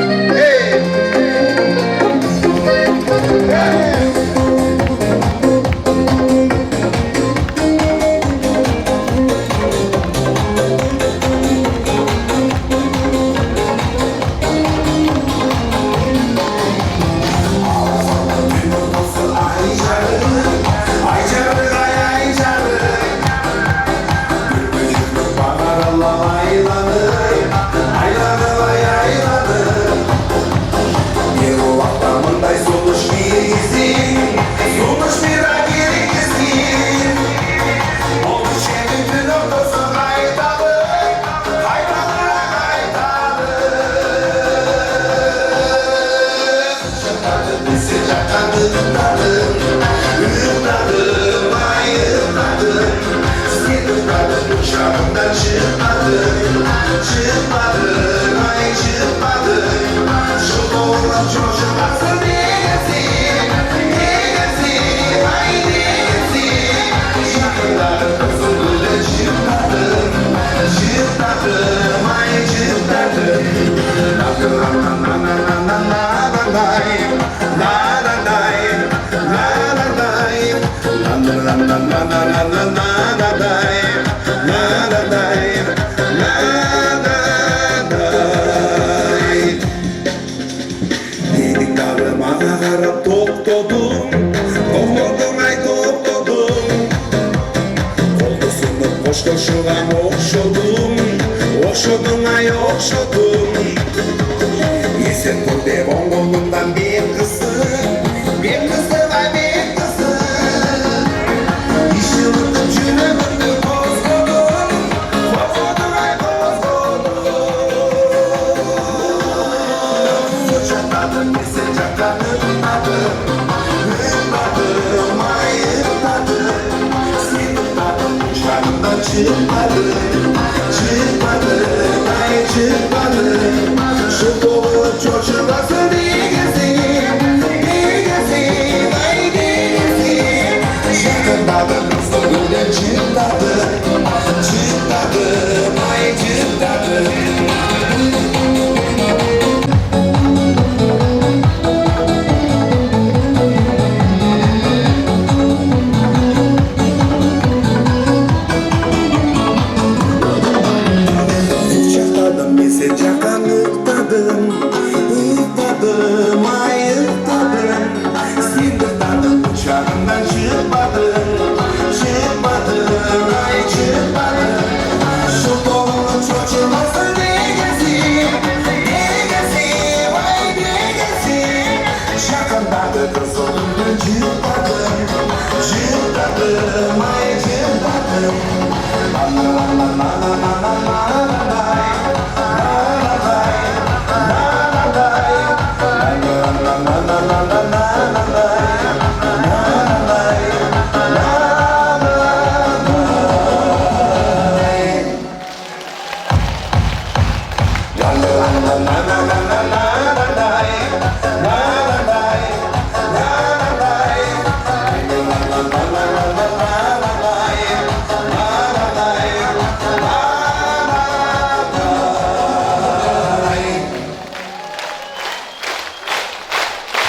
Speaker 8: Okşodum ay okşodum. Sen bu dev oğlundan bir kızım, bir kızım ay bir kızım. İşini cümlemini bozgodum, bozgodum ay bozgodum. Sıcakladın bir sıcakladın adım, hırladım ay hırladım. Seni tutmadım uçlarından çıkmadım, çıkmadım ay çıkmadım. Şu dolu çocuğu nasıl iyi gezeyim,
Speaker 1: çıtladı kızıl gülden çıtladı çıtladı ay çıtladı. Çakladım bizi çakan ıkladım ıkladım ay ıkladım. Sindirdadım uçağından çıkmadım çıkmadım ay çıkmadım. Şu dolunun çocuğması ne gezim ay ne gezim. Çakındadı kızılımdan çıkmadım çıkmadım ay çıkmadım. La la la la la la la la.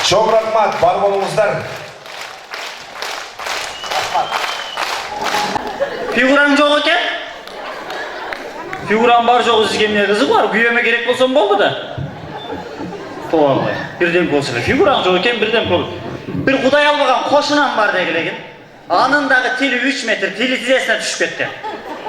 Speaker 8: Çok rahmat, var bolunuzlar.
Speaker 10: Figuran yok ekan. Figuran bar yok sizga emne qiziq bor? Kuyama kerak bo'lsa bo'ldi da. To'g'ri. Birden bo'lsa, figuran yok ekan, birden bo'l. Bir Xudoy almagan qo'shinam bor degilekin. Anındagi tili 3 metr, tili tizesine tushib ketgan.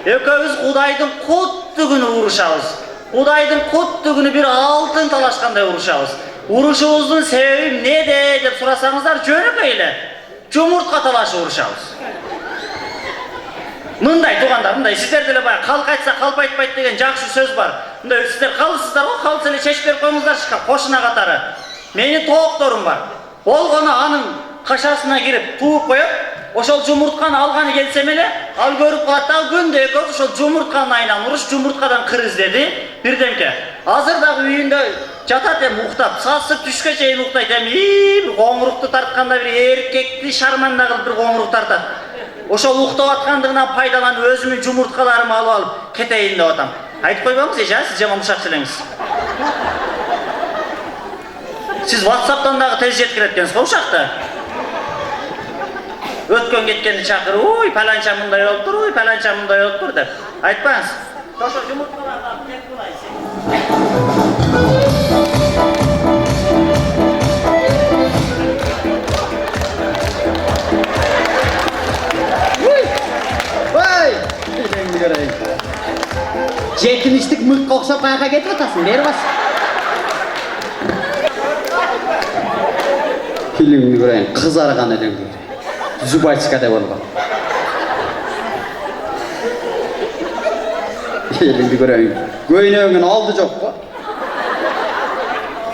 Speaker 10: Ekөөбүз Xudoyдын kottugunu uruşabыз. Xudoyдын kottugunu bir altın talashqanday uruşabız. Uruşuğuzun sebebi ne de dep sorasanızlar jönük eyle. Jumurtqa talaşı uruşabız. Mınday tugandar, mınday sizler dele baya kalk aytsa kalp aytpayt degen jakşı söz var. Mınday sizler kalısızlar o kalыс ele çeşip berip koyuңуздар şıkka koşuna katары. Menin tookторум бар. Болгону анын кашасына кирип туup коюп, ошол жумуртканы алганы келсем эле, ал көрүп калат да күндө экөөбүз ошол жумуртканын айынан уруш, жумурткадан кыр издеди. Бирдемке. Азыр дагы үйүндө жатат эми уктап, сасып түшкө чейин уктайт эми. Бир коңурукту тартканда бир эркекти шарманда кылып бир коңурук тартат. Ошол уктап аткандыгынан пайдаланып өзүмдүн жумурткаларымды алып кетейин деп атам. Айтып койбоңуз эже, сиз жаман ушак элеңиз. Siz WhatsApp'tan da tez жеткирет экенсиз го ушакта. Өткөн кеткенди чакырып, "Ой, паланча мындай болуптур, ой, паланча мындай болуптур" деп айтпаңыз. Ошо жумурткаларды алып кеп кылайсыз.
Speaker 6: Vay! Endi göreyim. Jekinişlik mıkka oxşap qayaqa ketip atasın, beri bas. Filmni göreyim, kızargan eden göreyim. Zubachkada bolgan. Elingni göreyim. Göynöğün aldı jok ko?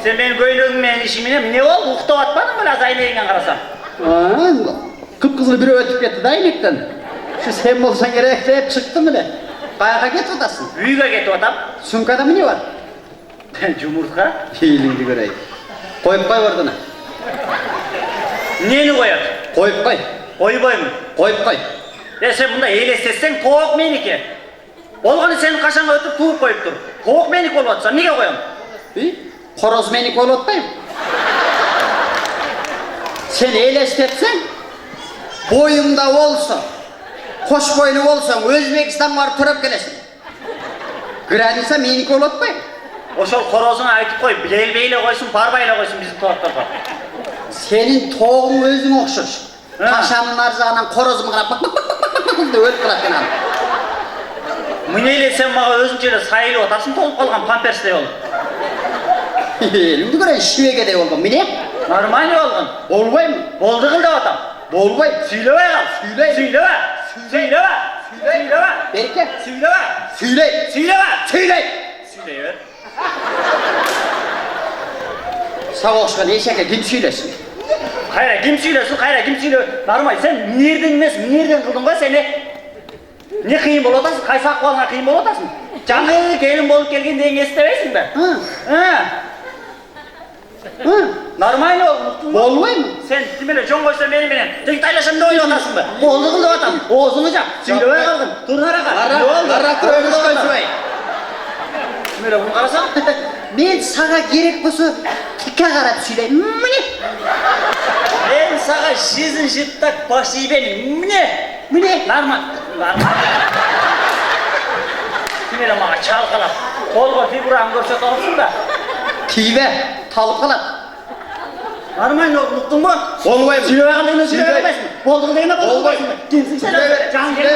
Speaker 10: Sen benim göynöğüm menen işimine ne oldu? Uktap atmadın mı az aynayından karasam?
Speaker 6: Kıpkızılı biri ötüp ketdi da aynekten. Şu sen bolsan gerek deyip çıktı mı ne? Qayaqa ketip atasın?
Speaker 10: Uyga ketip atam.
Speaker 6: Sumkada mı ne var?
Speaker 10: Jumurtka.
Speaker 6: Elingni göreyim. Koyup koy orduna.
Speaker 10: Neni koyat?
Speaker 6: Koyup koy.
Speaker 10: Koyboymun.
Speaker 6: Koyup koy.
Speaker 10: Sen bunda elestetseng took meniki. Olgаны senin kaşanga ötüp tuup koyup dur. Took meniki olup atsa nege koyam?
Speaker 6: Horoz meniki olup atpayım. Sen elestetsen, boyunda olsa, hoş boylu olsan, Özbekistan var turap gelesin. Gradisa meniki olup atpayım.
Speaker 10: Oşol horozuna aytıp koy, beyle koysun, parbayla koysun bizim tooktorga.
Speaker 6: Senin toğun özün okşuş. Kaşanın arzağından korozum qarap bak de ölüp kalat ben al.
Speaker 10: Mıneyle sen bana özünçeyle sayılı otarsın, tolup kalgan pampersdey olup.
Speaker 6: Elimdi gören şivege de olgun, mine?
Speaker 10: Normal olgun.
Speaker 6: Olbay mı?
Speaker 10: Boldu kıl da otam.
Speaker 6: Olbay.
Speaker 10: Süyleve kal.
Speaker 6: Süyley.
Speaker 10: Süyleve. Süyleve. Süyleve.
Speaker 6: Berke.
Speaker 10: Süyleve.
Speaker 6: Süyley.
Speaker 10: Süyleve.
Speaker 6: Süyley.
Speaker 10: Süyleve.
Speaker 6: Sağ olsun eşeke kim söylesin?
Speaker 10: Hayra kim söylesin, hayra kim söylesin? Normal sen nereden kıldın koy seni? Ne kıyım bol otasın, kaysa akvalına kıyım bol otasın. Canlı gelin bolup gelgen deyin estemeysin be.
Speaker 6: Ha.
Speaker 10: Нормально ол.
Speaker 7: Болбойм.
Speaker 10: Sen kimele жон койсо мени менен тыйтайлашамды ойлоп атасың ба?
Speaker 7: Болду кылып атам. Оозуңу жап.
Speaker 10: Сүйлөбөй калдым. Тур арага. Не болду? Kimele bunu карасаң?
Speaker 7: Мен сага керек болсо тикке карап сүйлөйм. Міне.
Speaker 10: Мен сага жизнь жит так пошибен. Мне. Нормально. Kimele мага чалкалап, колго фигураны көрсөтүп алыпсың да.
Speaker 7: Тийбе, талып калат.
Speaker 10: Нормально уктуң ба?
Speaker 4: Болбойм.
Speaker 10: Сүйлөбөй калдың, сүйлөбөй калбайсың. Болдуң дегенде болбойсың. Кимсиң сен? Жан кел.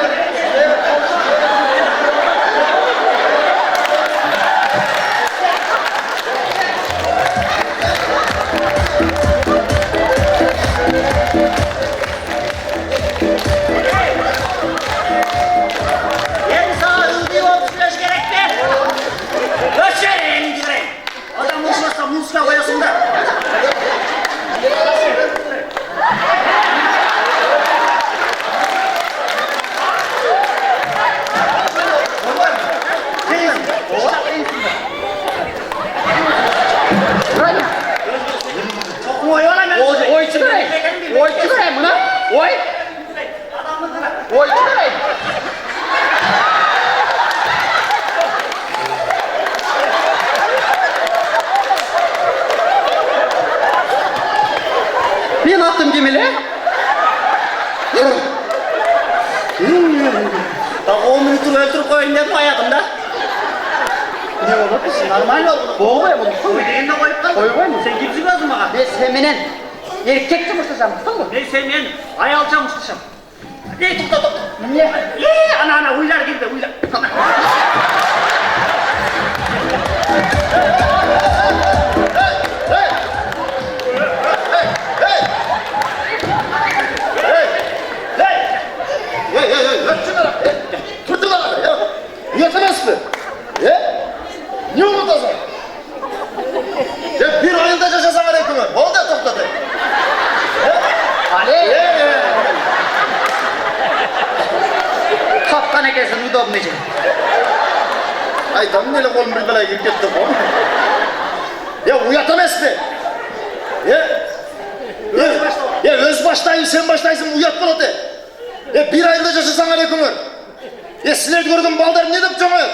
Speaker 10: Endi sana ılgı oldu süreç gerek mi? Ölçeyin gidelim. Adam uçmazsa muska koyasın da. Çok mu oy olayım?
Speaker 7: Oy çıkarayım. Oy çıkarayım buna. Oy. Oy çıkarayım. Ben attım gemile.
Speaker 10: Bak 10 minuttur öldürüp koyun dedim hayatımda. Ne olur kızım? Normal oldu.
Speaker 7: Boğmayı bunu.
Speaker 10: Koy değinle koyup kaldın.
Speaker 7: Koy mu?
Speaker 10: Sen kimsin gözüm bana?
Speaker 7: Ben seminen erkek çımıştırsam tuttun mu?
Speaker 10: Ben sevmeyen ayalacağım uçuşum. Ne tut.
Speaker 7: Niye?
Speaker 10: Ana huylar girdi huylar.
Speaker 4: Yetemez mi? Ne unutasın? Bir oyunda yaşasan aleyküm. Onu da topladı.
Speaker 7: Ali. Kaptan ekesin udobnıcı.
Speaker 4: Ay tam neyle kolum bir belaya girip gitti bu. Ya uyatamaz mı? Ya öz başlayın sen başlaysın uyat buladı. Ya bir ayında yaşasan aleyküm. Ya sizler gördüm baldarım ne deyip canım?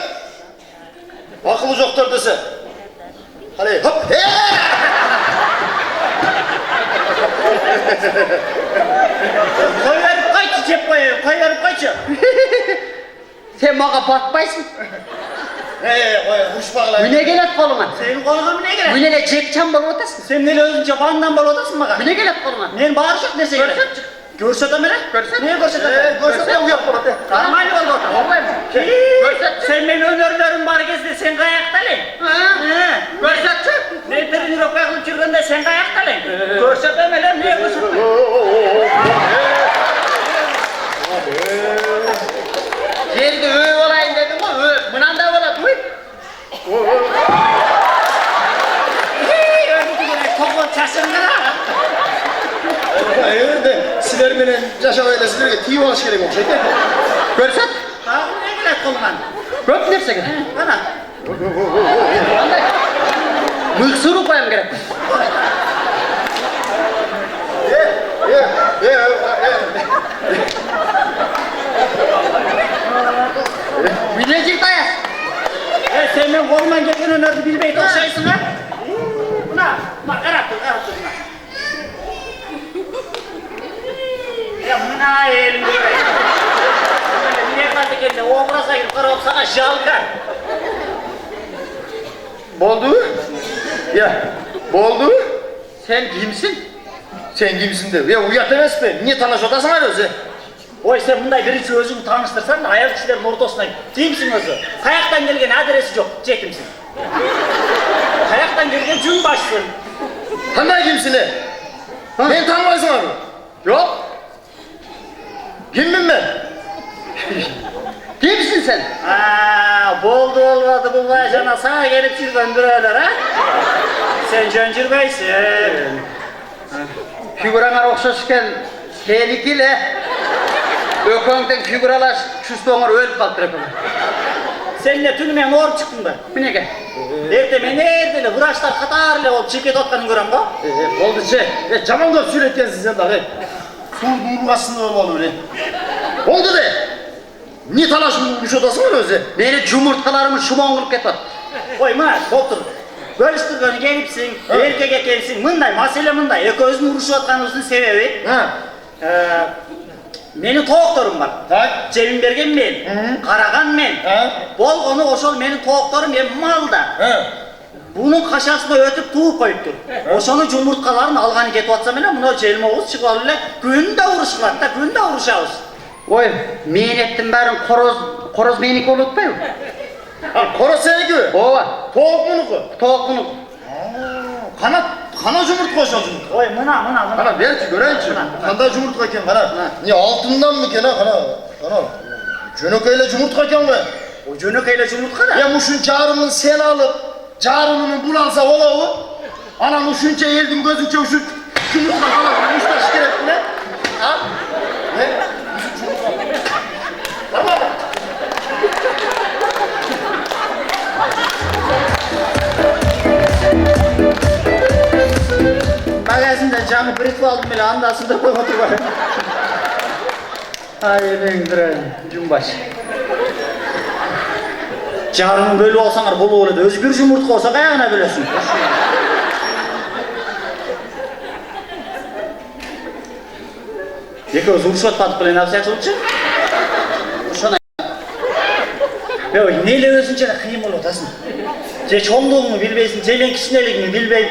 Speaker 4: Akıllı yoktur dese. Hadi hop.
Speaker 10: Koy verip kaç cep koyuyor. Koy verip kaç.
Speaker 7: Sen bana bakmaysın.
Speaker 4: Kuş bağla.
Speaker 7: Müne gelet koluma.
Speaker 10: Senin koluna mı ne gerek?
Speaker 7: Münele cepçam bol otasın.
Speaker 10: Sen neyle özünce bağından bal odasın bana.
Speaker 7: Müne gelet koluma.
Speaker 10: Men bağıracak neyse gerek.
Speaker 7: Görset.
Speaker 10: Görset mi? Niye görset?
Speaker 4: Görset ya uyat buladı.
Speaker 10: Normal oldu.
Speaker 7: Olmay mı? Görset.
Speaker 10: Sen benim önerilerim var gezdi, sen kayaktalın.
Speaker 7: Görset.
Speaker 10: Ne birini röpekli çırgında sen kayaktalın. Görsetemeler niye görsetemeler?
Speaker 7: Geldi öğü olayım dedim o öğü. Mınan da ola duy.
Speaker 10: Toplu çasın kadar.
Speaker 4: Sizler beni yaşamayla sizlerge tiyi olaş gerek olacak.
Speaker 7: Görset.
Speaker 10: Daha ne gerek kolman?
Speaker 7: Göp nerse gerek.
Speaker 10: Bana.
Speaker 7: Mıksırı koyam gerek. Bilecik dayas.
Speaker 10: Sen benim kolumdan geçen önerdi bilmeyi okşaysın ha? Buna, bak arattır buna. Ya buna elim böyle. Niye kaldı kendine? O burası girip karayıp sana jalgar.
Speaker 4: Boldu? Ya, boldu?
Speaker 7: Sen kimsin?
Speaker 4: Sen kimsin de? Ya uyat emez mi? Niye tanış otasın var özü?
Speaker 10: Oy sen bunday birisi özünü tanıştırsan da ayak kişilerin ortasına kimsin özü? Kayaktan gelgen adresi yok, çekimsin. Kayaktan gelgen cün başsın.
Speaker 4: Handay kimsin de? Ben tanımaysın abi.
Speaker 7: Yok.
Speaker 4: Kimim ben?
Speaker 7: Kimsin sen?
Speaker 10: Boldu olmadı bu vajana sana gelip çirden duruyorlar ha? Sen Cöncür Bey'sin.
Speaker 7: Figurana okşaşken tehlikeli. Ököngden figuralar şu sonra ölüp kalktırıp.
Speaker 10: Sen ne tünümen or çıktın da.
Speaker 7: Bu ne gel?
Speaker 10: Эрте мен эле врачтар катар эле болуп чиркет атканын көрөм го.
Speaker 4: Болду че. Жаман көп сүйлөткенсиз сен дагы. Суур астында болуп эле. Болду де. Не талашып ушотасың өзү?
Speaker 6: Мени жумурткаларымы шумоң кылып кетип атат.
Speaker 10: Ой, мына доктор, бөлүштүргөнү келипсиң, эркек экенсиң. Мындай маселе мындай. Экөөбүздүн урушуп атканыбыздын себеби менин тоокторум бар.
Speaker 4: Так.
Speaker 10: Жемин берген мен, караган мен. Болгону ошол менин тоокторум эми малда. Бунун кашасына өтүп тууп коюптур. Ошонун жумурткаларын алганы кетип атсам эле, мына желмогубуз чыгып алып эле күндө урушуп калат да, күндө урушабыз.
Speaker 6: Ой, мээнеттин баарын короз меники болуп атпайбы?
Speaker 4: Короз сеники?
Speaker 6: Ооба.
Speaker 4: Тоок мунуку.
Speaker 6: Тоок мунуку.
Speaker 4: Кана жумуртка ошол жумуртка.
Speaker 10: Ой, мына.
Speaker 4: Кана берчи көрөйүнчү. Кандай жумуртка экен кана. Не алтынданмы экен кана. Жөнөкөй эле жумуртка экен го.
Speaker 10: О, жөнөкөй эле жумуртка да.
Speaker 4: Эми ушун жарымын сен алып, жарымын бул алса болобу? Анан ушунча элдин көзүнчө ушу жумуртка калат, ушташ керек беле?
Speaker 10: Магазинде жаңы бритва алдым эле, анда сындырып коюп отурбайбы?
Speaker 6: Ай, элеңдир, жумбаш.
Speaker 10: Жарымын бөлүп алсаңар болуп эле, өзү бир жумуртка болсо каягына бөлөсүң? Экөөбүз урушуп атпадык беле, эмне болчу? Ошону. Ой, нейле өзүнчө эле кыйын болуп атасың? Же чоңдугуңду билбейсиң, же мен кичинелигиңди билбейм.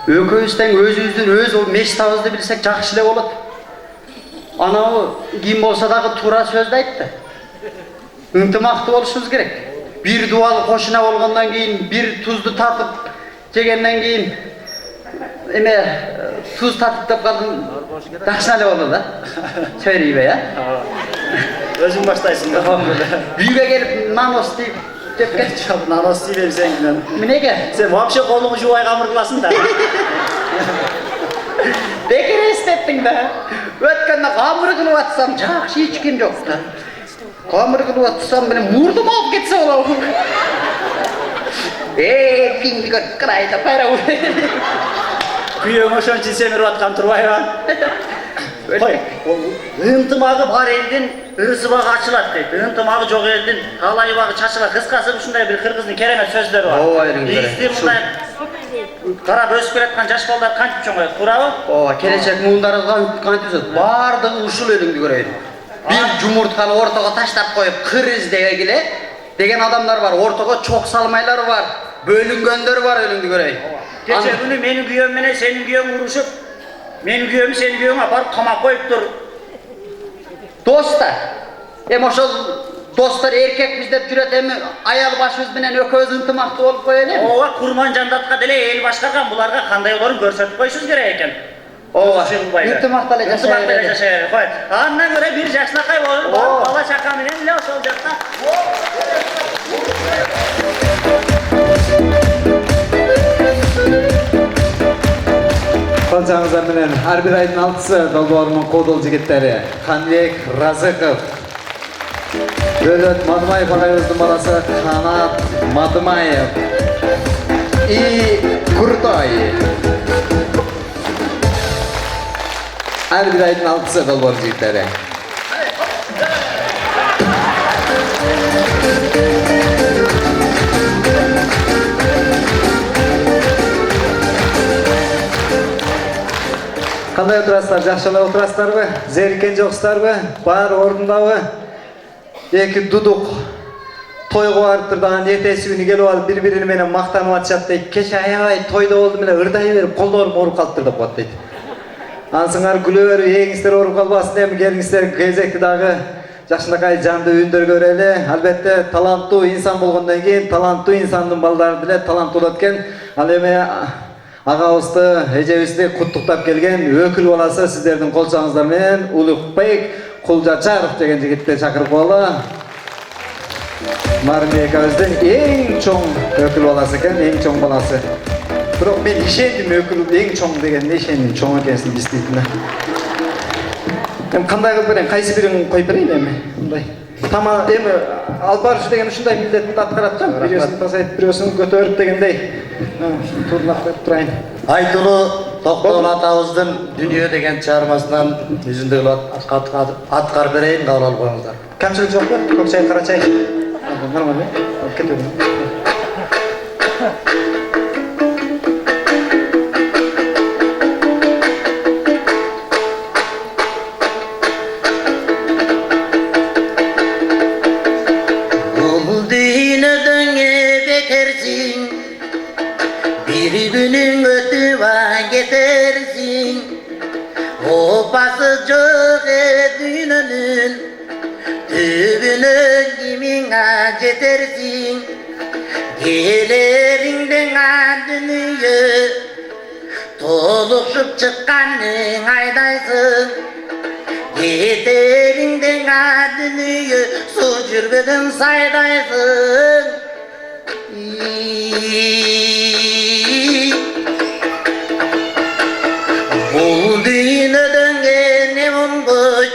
Speaker 6: Экөөбүздөн өзүбүздүн өз мечтабызды билсек жакшы эле болот. Анау ким болсо дагы туура сөздү айтты. Ынтымактуу болушубуз керек. Бир дубал кошуна болгондон кийин, бир тузду татып жегенден кийин туз татып деп калдым. Жакшы эле болду да. Сөйлөйбөй,
Speaker 10: Өзүң баштайсың да.
Speaker 6: Үйгө келип нанос дейп деп кетчи.
Speaker 10: Нанос тийбейм сенин.
Speaker 6: Эмнеге?
Speaker 10: Сен вообще колуңду жуубай камыр кыласың да.
Speaker 6: Бекер эстеттиң да. Өткөндө камыр кылып атсам жакшы ичким жок да. Камыр кылып атсам менен мурдум алып кетсе болобу? Финди крайда пара.
Speaker 10: Күйөөң ошон үчүн семирип аткан турбайбы? Ой, ынтымагы бар элдин ырысы багы ачылат дейт. Ынтымагы жок элдин талай багы чачылат. Кыскасы ушундай бир кыргыздын керемет сөздөрү бар.
Speaker 6: Ооба, элеңдер.
Speaker 10: Бизди мындай карап өсүп келаткан жаш балдар кантип чоңойот, туурабы?
Speaker 6: Ооба, келечек муундарыбызга кантип өсөт? Бардыгы ушул элеңди көрөйүн. Бир жумуртканы ортого таштап коюп кыр издегиле деген адамдар бар. Ортого чок салмайлар бар. Бөлүнгөндөр бар элеңди көрөйүн.
Speaker 10: Кече күнү менин күйөөм менен сенин күйөөң урушуп, менин күйөөмү сенин күйөөңө апарып камап коюптур.
Speaker 6: Достар. Ошол достор эркек биздеп жүрөт, эми аял башыбыз менен экөөбүз ынтымактуу болуп коелу.
Speaker 10: Ооба, курман жандатка деле эл башкарган, буларга кандай болорун көрсөтүп коюшубуз керек экен.
Speaker 6: Ооба, ынтымакта эле
Speaker 10: жашай. Кой. Андан көрө бир жакшынакай болуп, бала чака менен эле ошол жакта.
Speaker 3: Калчаңыздар менен ар бир айдын 6-сы Долбоордун кодол жигиттери Канбек Разыков, Дөлөт Мадымаев агайыбыздын баласы Канат Мадымаев и Куртай. Ар бир айдын 6-сы Долбоор жигиттери. Кандай отурасыздар? Жакшы эле отурасыздарбы? Зериккен жоксуздарбы? Баары ордундабы? Эки дудук тойго барыптыр дагы эртеси күнү келип алып бири-бири менен мактанып атышат дейт. Кече аябай тойдо болдум эле ырдай берип колдорум ооруп калыптыр деп коет дейт. Ансыңар күлө берип ээңиңиздер ооруп калбасын, эми келиңиздер кезекти дагы жакшынакай жандуу үндөргө көрөлү. Албетте таланттуу инсан болгондон кийин таланттуу инсандын балдары деле таланттуу болот экен. Ал эми агабызды, эжебизди куттуктап келген өкүл баласы сиздердин колчоңуздар менен Улукбек Кулжачаров деген жигитти чакырып коелу. Мармек акабыздын эң чоң өкүл баласы экен, эң чоң баласы. Бирок мен ишендим өкүл эң чоң дегенде, ишендим чоң экенсин биз дейтин. Эми кандай кылып берейин, кайсы бирин коюп берейин эми? Мындай. Эми
Speaker 10: алып барушы деген ушундай милдетти аткарат да. Бирөөсүн тазайтып, бирөөсүн көтөрүп дегендей. Турнак деп турайын.
Speaker 6: Айтулы Токтогул атабыздын Дүнүйө деген чыгармасынан үзүндү аткар берейин, кабыл алып коюңуздар.
Speaker 10: Камчылык жокпу? Көк чай, кара чай. Нормально. Кетеlim.
Speaker 7: Bir günün ötüp getirsin, opası çok düğününün tübünü kimine getirsin. Gelerinden dünyayı doluşup çıkanın aydaysın. Yeterinden dünyayı su cürbedin saydaysın. Bu düğüne ne olmuş?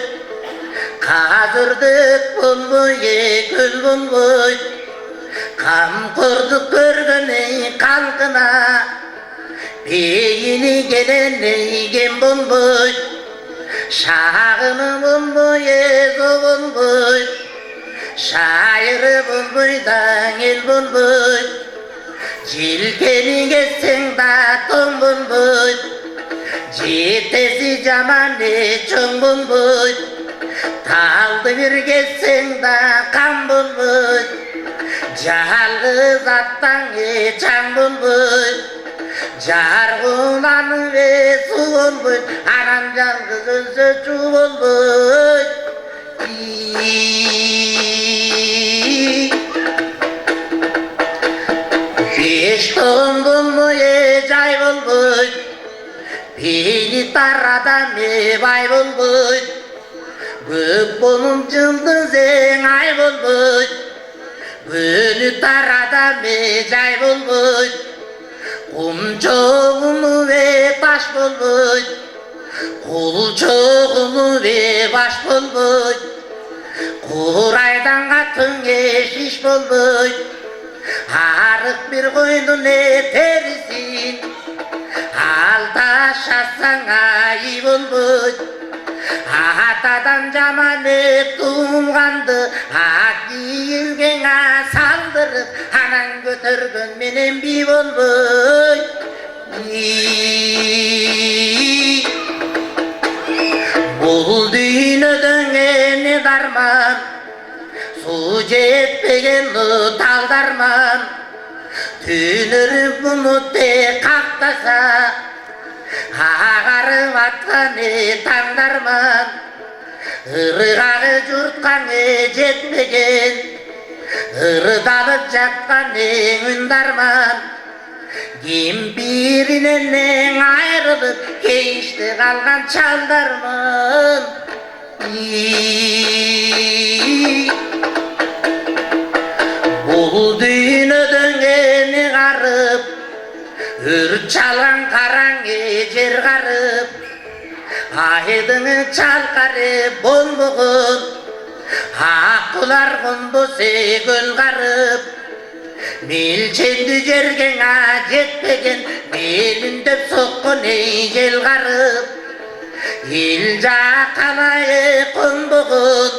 Speaker 7: Kazırdık bulmuş, gül bulmuş. Kam kurduk görgünü kalkına. Beyini geleni gem bulmuş. Şahını bulmuş, ezo bulmuş. Şairi bulmuş da el bulmuş. Cilkeni geçsen da ton bulmuş. Citesi camane çoğun bulmuş. Taldı bir geçsen da kan bulmuş. Yalnız attan geçen bulmuş. Jarğunanı ve su bulmuş. Anam yalnız özü çu bulmuş. Beş toğundun mu cay bulmuş. Beni taradan bay bulmuş. Göp bunun cıldızın ay bulmuş. Beni taradan cay bulmuş. Kum çoğunu ve taş bulmuş. Kul çoğunu ve baş bulmuş. Kuraydan katın geçiş bulmuş. Arık bir koyunun eterisin. Alta şasan ayı bulmuş. Atadan camane tuğandı. Akiyilgene saldırıp anan götürgün menem bir bulmuş. Bul düğüne döngeni darman. Su jetpegen taldarman. Tünürüp bunu te kaktasa. Ağarım atkanı tandarman. Irgağı jurtkanı jetpegen. Irdalıp jatkanı ündarman. Kim birinen ayrılıp gençti kalgan çaldarman. Bul düğüne döngeni garıp, ür çalan karan cer garıp, aydını çalkarıp bolmuğun, akkular kundusi göl garıp, milçendi jergene jetpegen, melindep sokkun jel garıp, ilca kanayı kunduğun,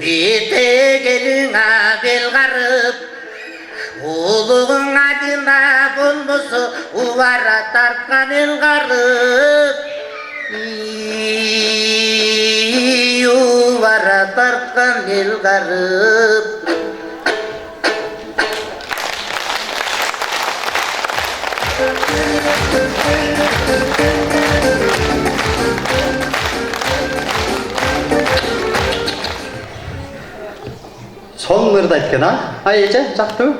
Speaker 7: bite gelina bel garıp, uluğun adına bulmusu uvara tartkan el garıp. Uvara tartkan el garıp.
Speaker 6: Соңырды айтқан, ece, жақту?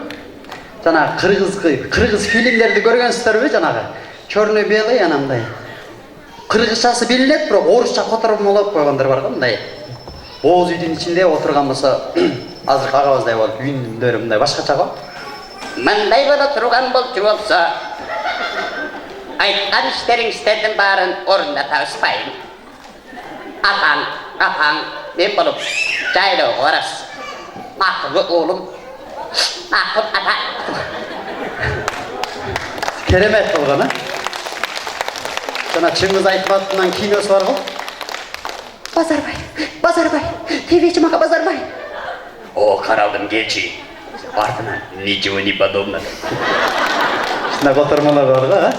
Speaker 6: Жана кыргыз фильмдерди көргөнсүздөр жанагы? Чёрный белый анандай. Кыргызчасы билинет, бирок орусча которуп молоп койгондор бар го, мындай. Ооз үйдүн ичинде отурган болсо, азыр агабыздай болуп, үндөр мындай башкача го.
Speaker 7: Мындай боло турган болчу болсо, айткан иштериңиздердин баарын орунdatабызбайбы. Апаң, мен болуп жайлоого барасыз. Akıllı oğlum. Akıl ata.
Speaker 6: Keremet bolğan. Жана Чыңгыз Айтматовдун киносу бар го.
Speaker 7: Базарбай. Тевечи мака Базарбай. О, каралдым келчи. Артынан ничего не подобно.
Speaker 6: Ушундай котормолор бар го, а?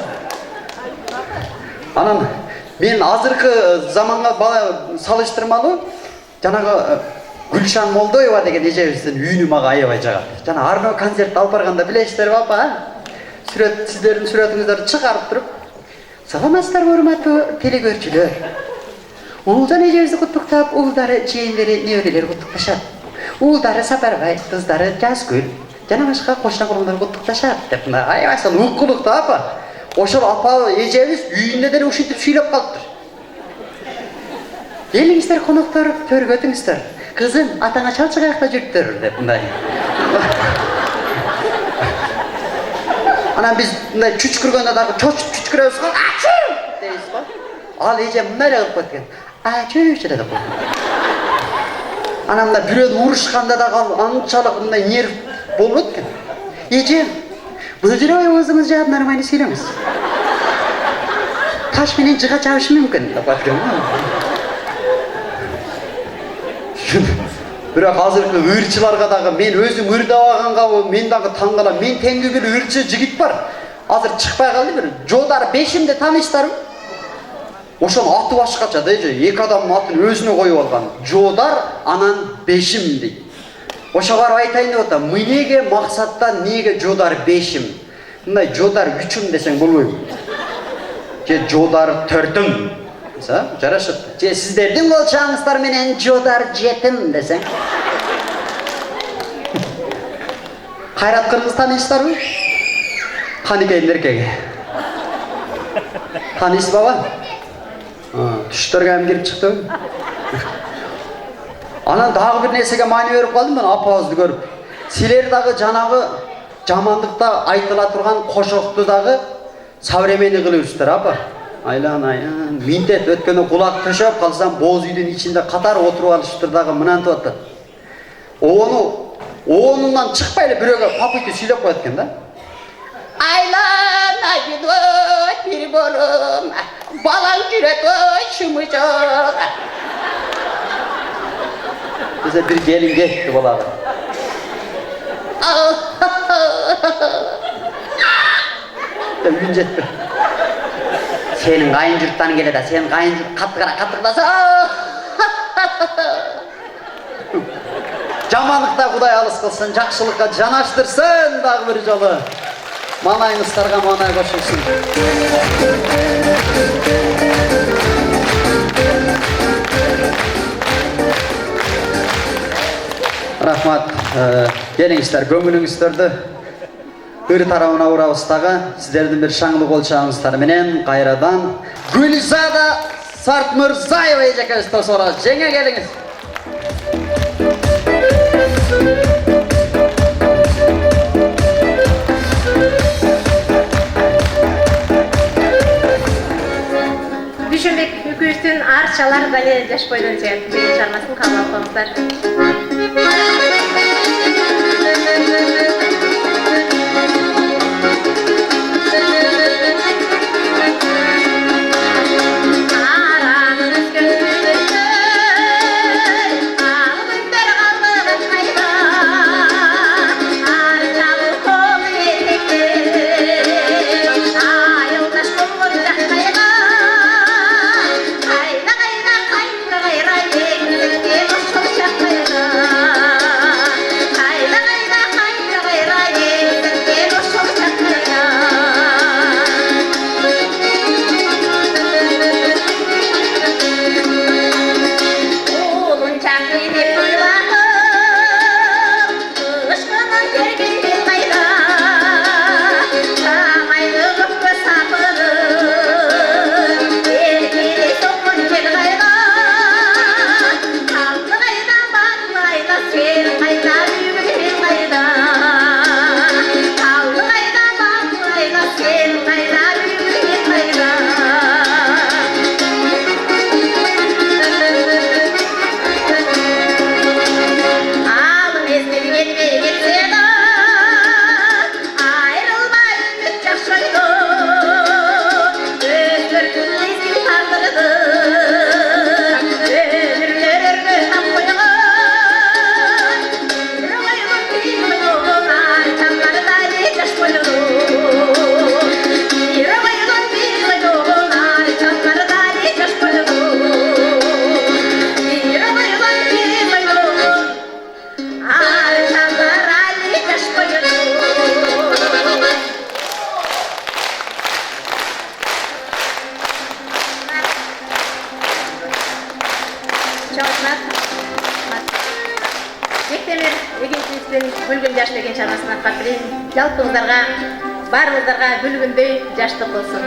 Speaker 6: Анан мен азыркы заманга салыштырмалуу жанагы Гүлшан Молдоева деген эжебиздин үйүнү мага аябай жагат. Жана Арно концерт алып барганда билесиздерби апа? Сүрөт сиздердин сүрөтүңүздөрдү чыгарып туруп, саламатсыздарбы урматтуу телекөрүүчүлөр. Уулжан эжебизди куттуктап, уулдары, жээндери, неберелери куттукташат. Уулдары Сапарбай, кыздары Жазгүл, жана башка кошуна курмандар куттукташат деп мына аябай сол уккулуктуу апа. Ошол апа эжебиз үйүндө деле ушинтип сүйлөп калыптыр. Келиңиздер коноктор, төргө өтүңүздөр. Кызым, атаңа чал чыгаакта жүрүптүр деп мындай. Анан биз мындай чүчкүргөндө дагы чочуп чүчкүрөбүз го. Ачу! Дейбиз го. Ал эже мындай кылып кеткен. Ачу деп койгон. Анан мында бирөө урушканда дагы анчалык мындай нерв болбойт экен. Эже, быжырабай оозуңуз жаап нормально сүйлөңүз. Таш менен жыга чабышы мүмкүн деп айткан. Бирок азыркы ырчыларга дагы мен өзүм ыр дабаганга мен дагы таң калам. Мен теңдүү бир ырчы жигит бар. Азыр чыкпай калды бир. Жодар Бешимди тааныйсыздарбы? Ошонун аты башкача да эже. Эки адамдын атын өзүнө коюп алган. Жодар анан Бешим дейт. Ошо барып айтайын деп атам. Мынеге максаттан неге Жодар Бешим? Мындай Жодар 3-üm десең болбойбу? Же Жодар 4-üm? Жарашат. Же сиздердин колчаңыздар менен Жодар 7-üm десең. Кайрат Кыргыз тааныйсыздарбы? Каныкейдин эркеги. Тааныйсыз баба? Түштөргө ам кирип чыктыбы? Анан дагы бир нерсеге маани берип калдым мен апабызды көрүп. Силер дагы жанагы жамандыкта айтыла турган кошокту дагы современный кылыпсыздар апа. Айлан, минтет өткөнө кулак төшөп калсам боз үйдүн ичинде катар отуруп алышыптыр дагы мынантип атат. Оонунан чыкпай эле бирөөгө папыйты сүйлөп коет экен да.
Speaker 7: Айлан, айдой, бир болум, балаң жүрөт, шумучок.
Speaker 6: Бизе бир келин кетти болары. Үйүн жетпи.
Speaker 7: Senin kayın jurttan gele da, sen kayın jurt kattıklasa.
Speaker 6: Жамандыкта Кудай алыс кылсын, жакшылыкка жанаштырсын дагы бир жолу. Малайыңыздарга манай кошулсун. Рахмат. Келиңиздер, көңүлүңүздөрдү ыр тарабына урабыз дагы. Сиздердин бир шаңдуу колчагыңыздар менен кайрадан Гүлзада Сартмырзаева эжекебиз тосора жеңе келиңиз.
Speaker 2: Дүйшөнбек экөөбүздүн арчалар дале жаш бойдон чыгармасын кабыл алып коюңуздар. рахмат. Мектемир эгенчиликтен бөлгөн жаш деген чарасына кат берейин. Жалпыңыздарга, баарыңыздарга бөлгөндөй жаштык болсун.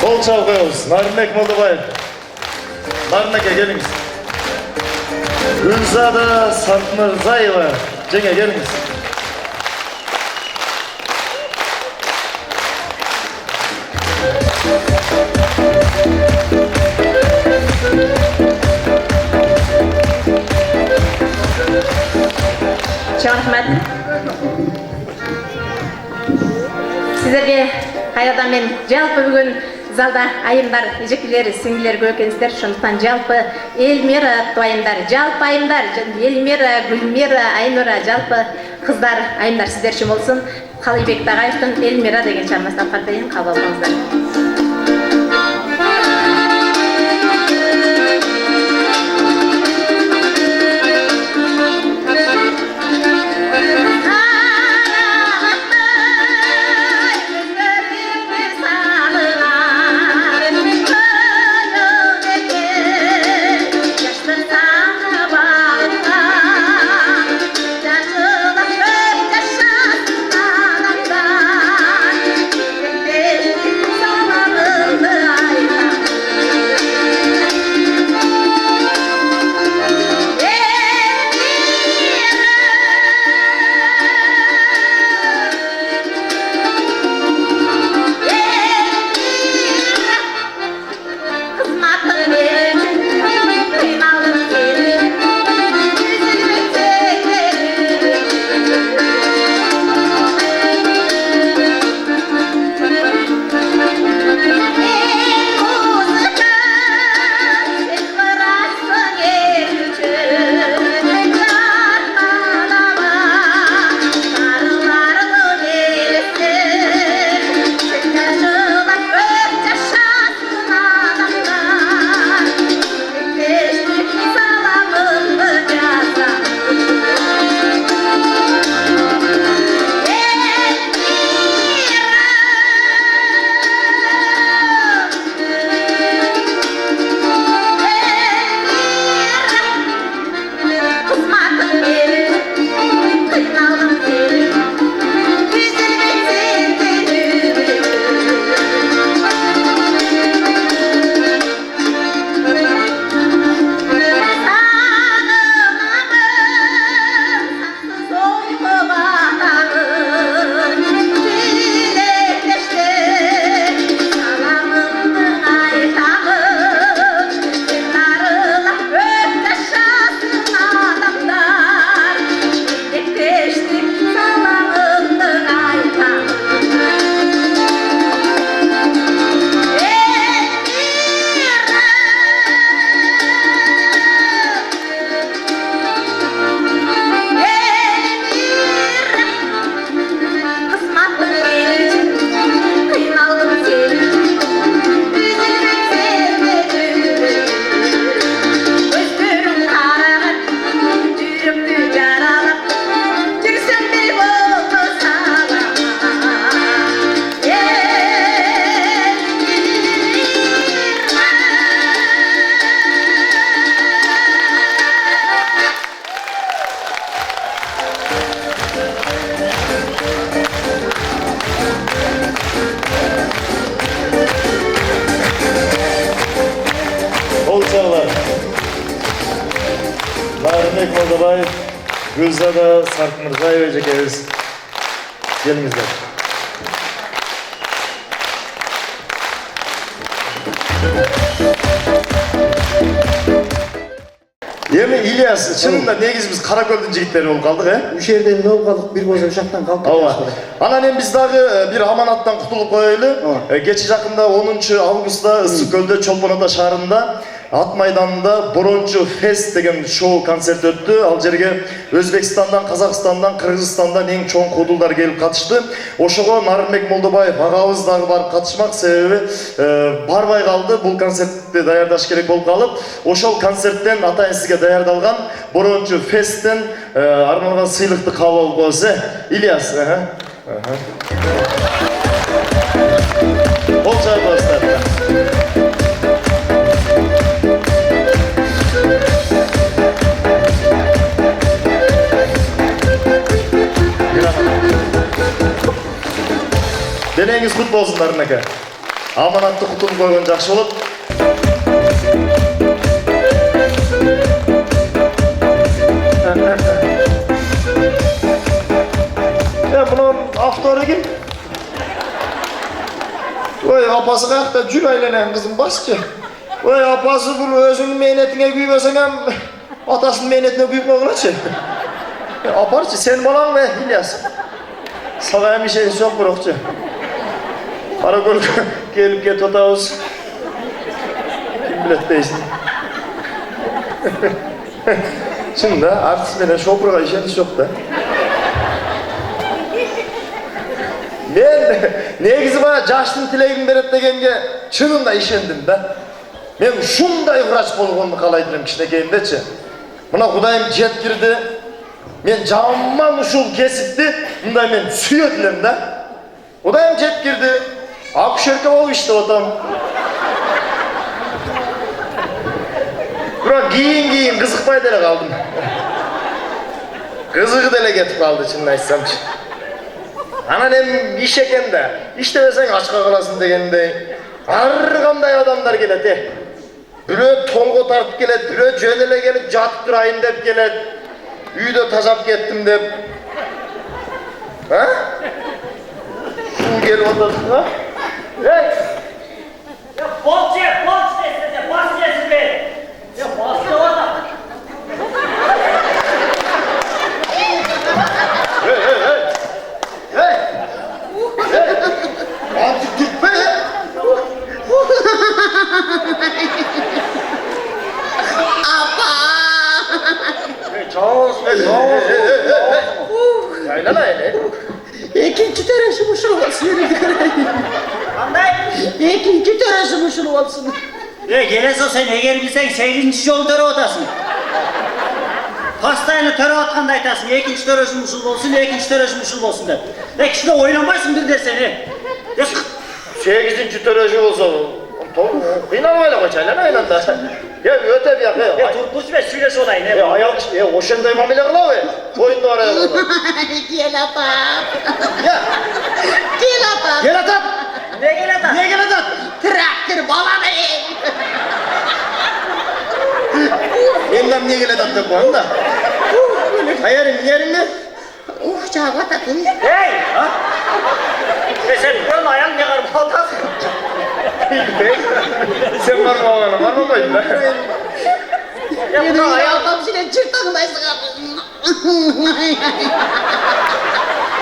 Speaker 4: Қол çalқойыз, Нарынбек Молдабаев. Нарынбекке келіңіз. Гүлзада Сартмырзаева, жеңе келіңіз.
Speaker 2: Рахмат. Сіздерге қайрадан мен жалпы бүгін залда айымдар, ежекілер, сіңгілер көргенсіздер, шондықтан жалпы Эльмира айымдар, жалпы айымдар, Эльмира, Гүлмира, Айнура, жалпы қыздар айымдар сіздер үшін болсын. Қалибек Тағаевтың Эльмира деген шығармасынан қартайын қабыл алыңыздар.
Speaker 4: Narmek Moldabayev, Gülzada Sarpmırzayev ejekemiz. Gelingizler. Yemi İlyas, çınında negiz biz Karaköl'dün jigitleri olup kaldık he?
Speaker 6: Üç yerden ne oldu kaldık, bir boza uşaktan kaldık.
Speaker 4: Ava. Anan biz dağı bir amanattan kutulup koyaylı. Geçiş yakında 10. Ağustos'ta Issıköl'de Çolpanada şahrında At Meydanı'nda Boroncu Fest degen show konsert öttü. Al жерге Özbekistan'dan, Kazakistan'dan, Kırgızistan'dan en çoğun kodullar gelip katıştı. Oşoğu Narınbek Moldabayev ağabız dağı barıp katışmak sebebi barbay kaldı. Bu konsertte dayardaş gerek bolup kalıp. Oşol konsertten atayın sizge dayardalgan Boroncu Fest'ten armağan sıylıkты kabul olup olsa İlyas. Ol çay dostlar. Deneyiniz kutlu olsun Narınaka. Amanatты kutulup koygan жақсы olup. Bunun avtori kim? Oy apası kayakta jür aylenen kızım basçı. Oy apası bu özünün mehnetine güybesen hem atasının mehnetine güyüp oğlaçı. Aparçı sen balan ve İlyas. Sana hem bir şey çok bırakçı. Karakol gelip get otağız. Kim bilet değilsin. Şimdi artistlerine şopruğa işeniz yok da. Ben negizi bana Justin Tilegin beret degenge çınında işendim de. Ben şunday vraç bolğonunu kalaydım kişinekeyindeçi. Buna Kudayım jet girdi. Men jamman uşul kesipti. Bunday men suyötülem de. Kudayım jet girdi. Akşerke ol işte otam. Bura giyin kızıkpay dele kaldım. Kızığı dele getip kaldı çınını aytsamçı. Anan hem iş eken de, iştemesen açka kalasın degende. Argamday adamlar geledi. Bire tolgo tartıp geledi, bire jönele gelip jatıp durayın dep geledi. Uyda tazap kettim dep. Ha? Şu gelip otasın ha? Hey!
Speaker 10: Ya bolç desene, bas yesin be. Ya bastı o da.
Speaker 4: Hey! Artık gitme! Çağız! Yayla lan hele!
Speaker 7: İkinci terası muşul olsun yürüdü karayı.
Speaker 10: Anday.
Speaker 7: İkinci terası muşul olsun.
Speaker 10: Gelese sen eğer bilsen 8. yol töre otasın. Pastayını töre atqanda aytasın. İkinci töresi muşul olsun, ikinci töresi muşul olsun der. Kişide oynanmaysın bir de seni.
Speaker 4: 8. töreci olsa kıynamayla koçayla aynen da. Ya öte bir yakı.
Speaker 10: Turkuş ve süyle sonayın.
Speaker 4: Ya ayak oşanda mamile kılav ya. Oyunda oraya kılav.
Speaker 7: Gel atam.
Speaker 4: Ya.
Speaker 7: Gel atam.
Speaker 4: Gel atat.
Speaker 10: Ne gel adam?
Speaker 4: Niye gel atat?
Speaker 7: Traktör balanayım.
Speaker 4: Yeniden niye gel atat da bu anda? Hayalin yerinde.
Speaker 7: Çağ atatın.
Speaker 10: Hey! Ha? Sen buranın ayağın ne kadar baltasın?
Speaker 4: Sen var mı oğlanım? Var mı koydun lan?
Speaker 10: Ya
Speaker 7: Yine
Speaker 10: buranın ayağın...
Speaker 7: ayağım silen çırtağındaysın abi.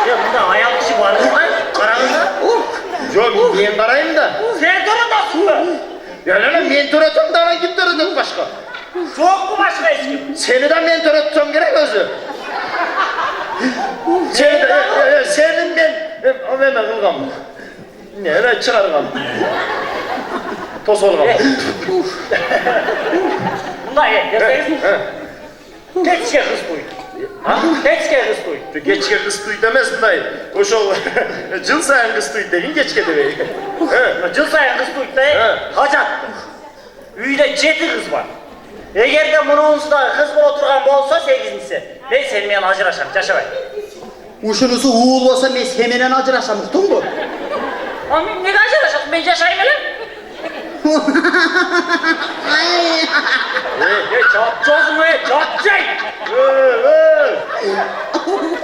Speaker 10: Ya bunda ayak dışı var mı lan? Karanlıkta.
Speaker 4: Yok, ben karayım da.
Speaker 10: Sen durun da.
Speaker 4: Ya lan mentor etim daha kim töredim başka?
Speaker 10: Çok mu başka eski?
Speaker 4: Seni de mentor eteceğim gerek özü. Seni de, senin ben kılgam. Ne, ben çıkargam. Toz olgam.
Speaker 10: Bunda ye, deseniz. Keçke kız buydu. Keçke kız buydu.
Speaker 4: Geçke kız duy demez mi dayı? O şu cıl sayan kız duy deyin geçke demeyi.
Speaker 10: Cıl sayan kız buydu da hacat. Üyde 7 kız var. Eğer de bununuzda kız mı oturgan bolsa 8'incisi. Ben senin men ajıraşam, yaşabay.
Speaker 6: Uşunusu uğul olsa mes hemenen acıraşam, uktun mu?
Speaker 10: Ama ne ajıraşam, ben yaşayayım hele. Çapçozun öyle, çapçay.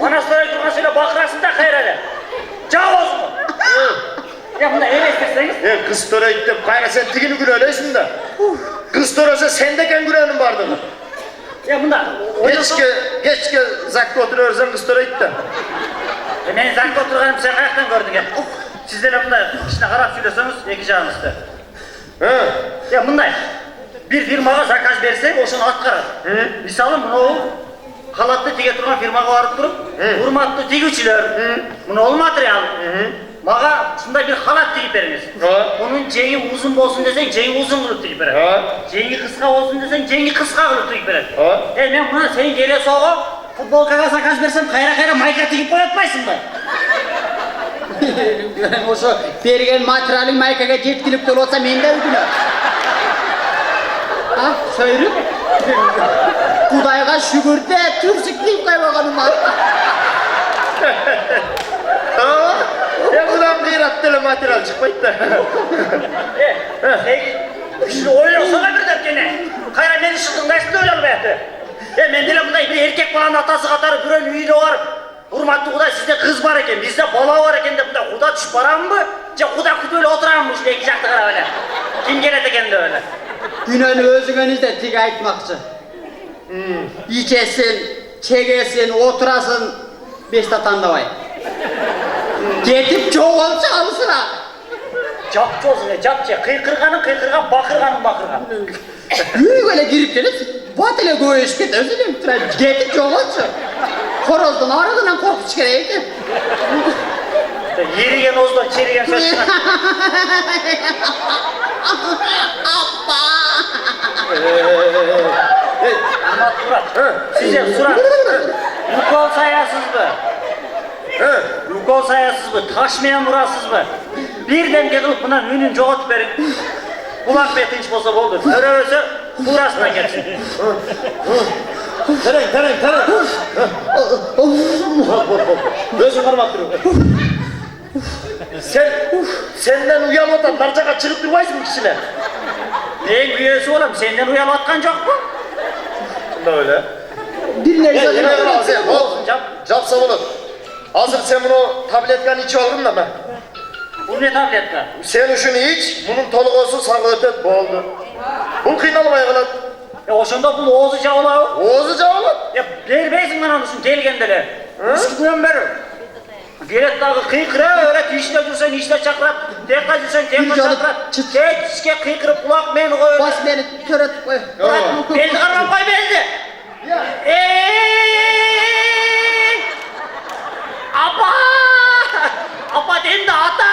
Speaker 10: Anaslara durmasıyla bakrasın da hayrede. Çavoz mu? Ya bunda öyle isterseniz.
Speaker 4: Kız töre gittim. Kayna sen tigini gülöyleysin de. Kız törese sendeken gülenin vardı mı?
Speaker 10: Ya bunda...
Speaker 4: Geçke zakta oturuyorsan kız töre gittim.
Speaker 10: Ben zaten oturganım sen ayaktan gördün ya. Sizlere bunda içine karab söylüyorsanız ekeceğim işte. Ya bunda bir firmaga zakaz versek o şunu at karar. Misalım bunu halatlı tige turgan firmaga varıp durup hurmatlı tigüçüler bunu ol material. Maga şunda bir halat tigip veriniz. Onun cengi uzun olsun desen cengi uzun kılıp tigip verir. Cengi kıska olsun desen cengi kıska kılıp tigip verir. Ben buna senin geriye soğuk futbol kaka zakaz versem kayra mayka tigip boyatmaysın mı?
Speaker 7: Oşo bergen materialin maykaga yetkilip dolu olsa mende ödülü. Ah söylüp Kudayga şükür de türsükleyip kaybolganım var.
Speaker 4: Ya buradan kıyrattığıyla materyal çıkmayıp da.
Speaker 10: Şimdi oynuyorsana bir de gene. Kayra beni şıkkındaştı öyle olmayatı. Mendele bunda bir erkek falan atası katarı duran üyüyle var. Hurmatlı kuda sizde kız var eken, bizde bala var eken de bunda kuda düşüp param mı? Kuda kutu öyle oturan mı işte iki çaktı kara öyle. Kim geledi kendi öyle.
Speaker 7: Günün özünüzde tig aytmakçı. İçesin, çekesin, oturasın, beş tatan vay. Getip çoğu olsa alısın ha.
Speaker 10: Capçı olsun ya, capçı. Kıykırganın kıykırgan, bakırganın bakırgan.
Speaker 7: Yürü böyle girip gelip, batile göğüş git, özürüm. Getip çoğu olsa. Horozdun, aradığından korku çıkaraydı.
Speaker 10: Yerigen ozla, çerigen sözsün.
Speaker 7: Appa!
Speaker 10: Ahmet Murat, size surat. Lukol sayasız mı? Lukol sayasız mı? Taşmayan vurasız mı? Birden gelip buna münün çoğut verin. Kulak betinç bolsa oldu. Öröğüsü burasına geçsin.
Speaker 4: Teren. Gözün karmak duruyor. Senden uyanmadan darcaka çıkıp durmaysın kişiler.
Speaker 10: Neyin üyesi oğlum? Senden uyan atkan çok mu?
Speaker 4: Şimdi öyle.
Speaker 7: Dinle
Speaker 4: Olsun cap savunur. Hazır sen bunu tabletken içi aldın da ben.
Speaker 10: Bu ne tabletka?
Speaker 4: Sen şunu iç, bunun toluk olsun sana ötet boğuldu. Bunu kıynalmaya kadar.
Speaker 10: Oşunda bu oğuzuca ola.
Speaker 4: Oğuzuca oğlum.
Speaker 10: Ya berbeysin bana olsun gelgendele. Üsküden beri. Gerek dağı kıykıra öğret, işte dursan işte çakrat. Tekrar dursan tekrar çakrat. Geçke kıykırıp kulak beni koy.
Speaker 7: Bas beni, töret koy.
Speaker 10: Belli karman koy belli. Apa! Apa den de ata!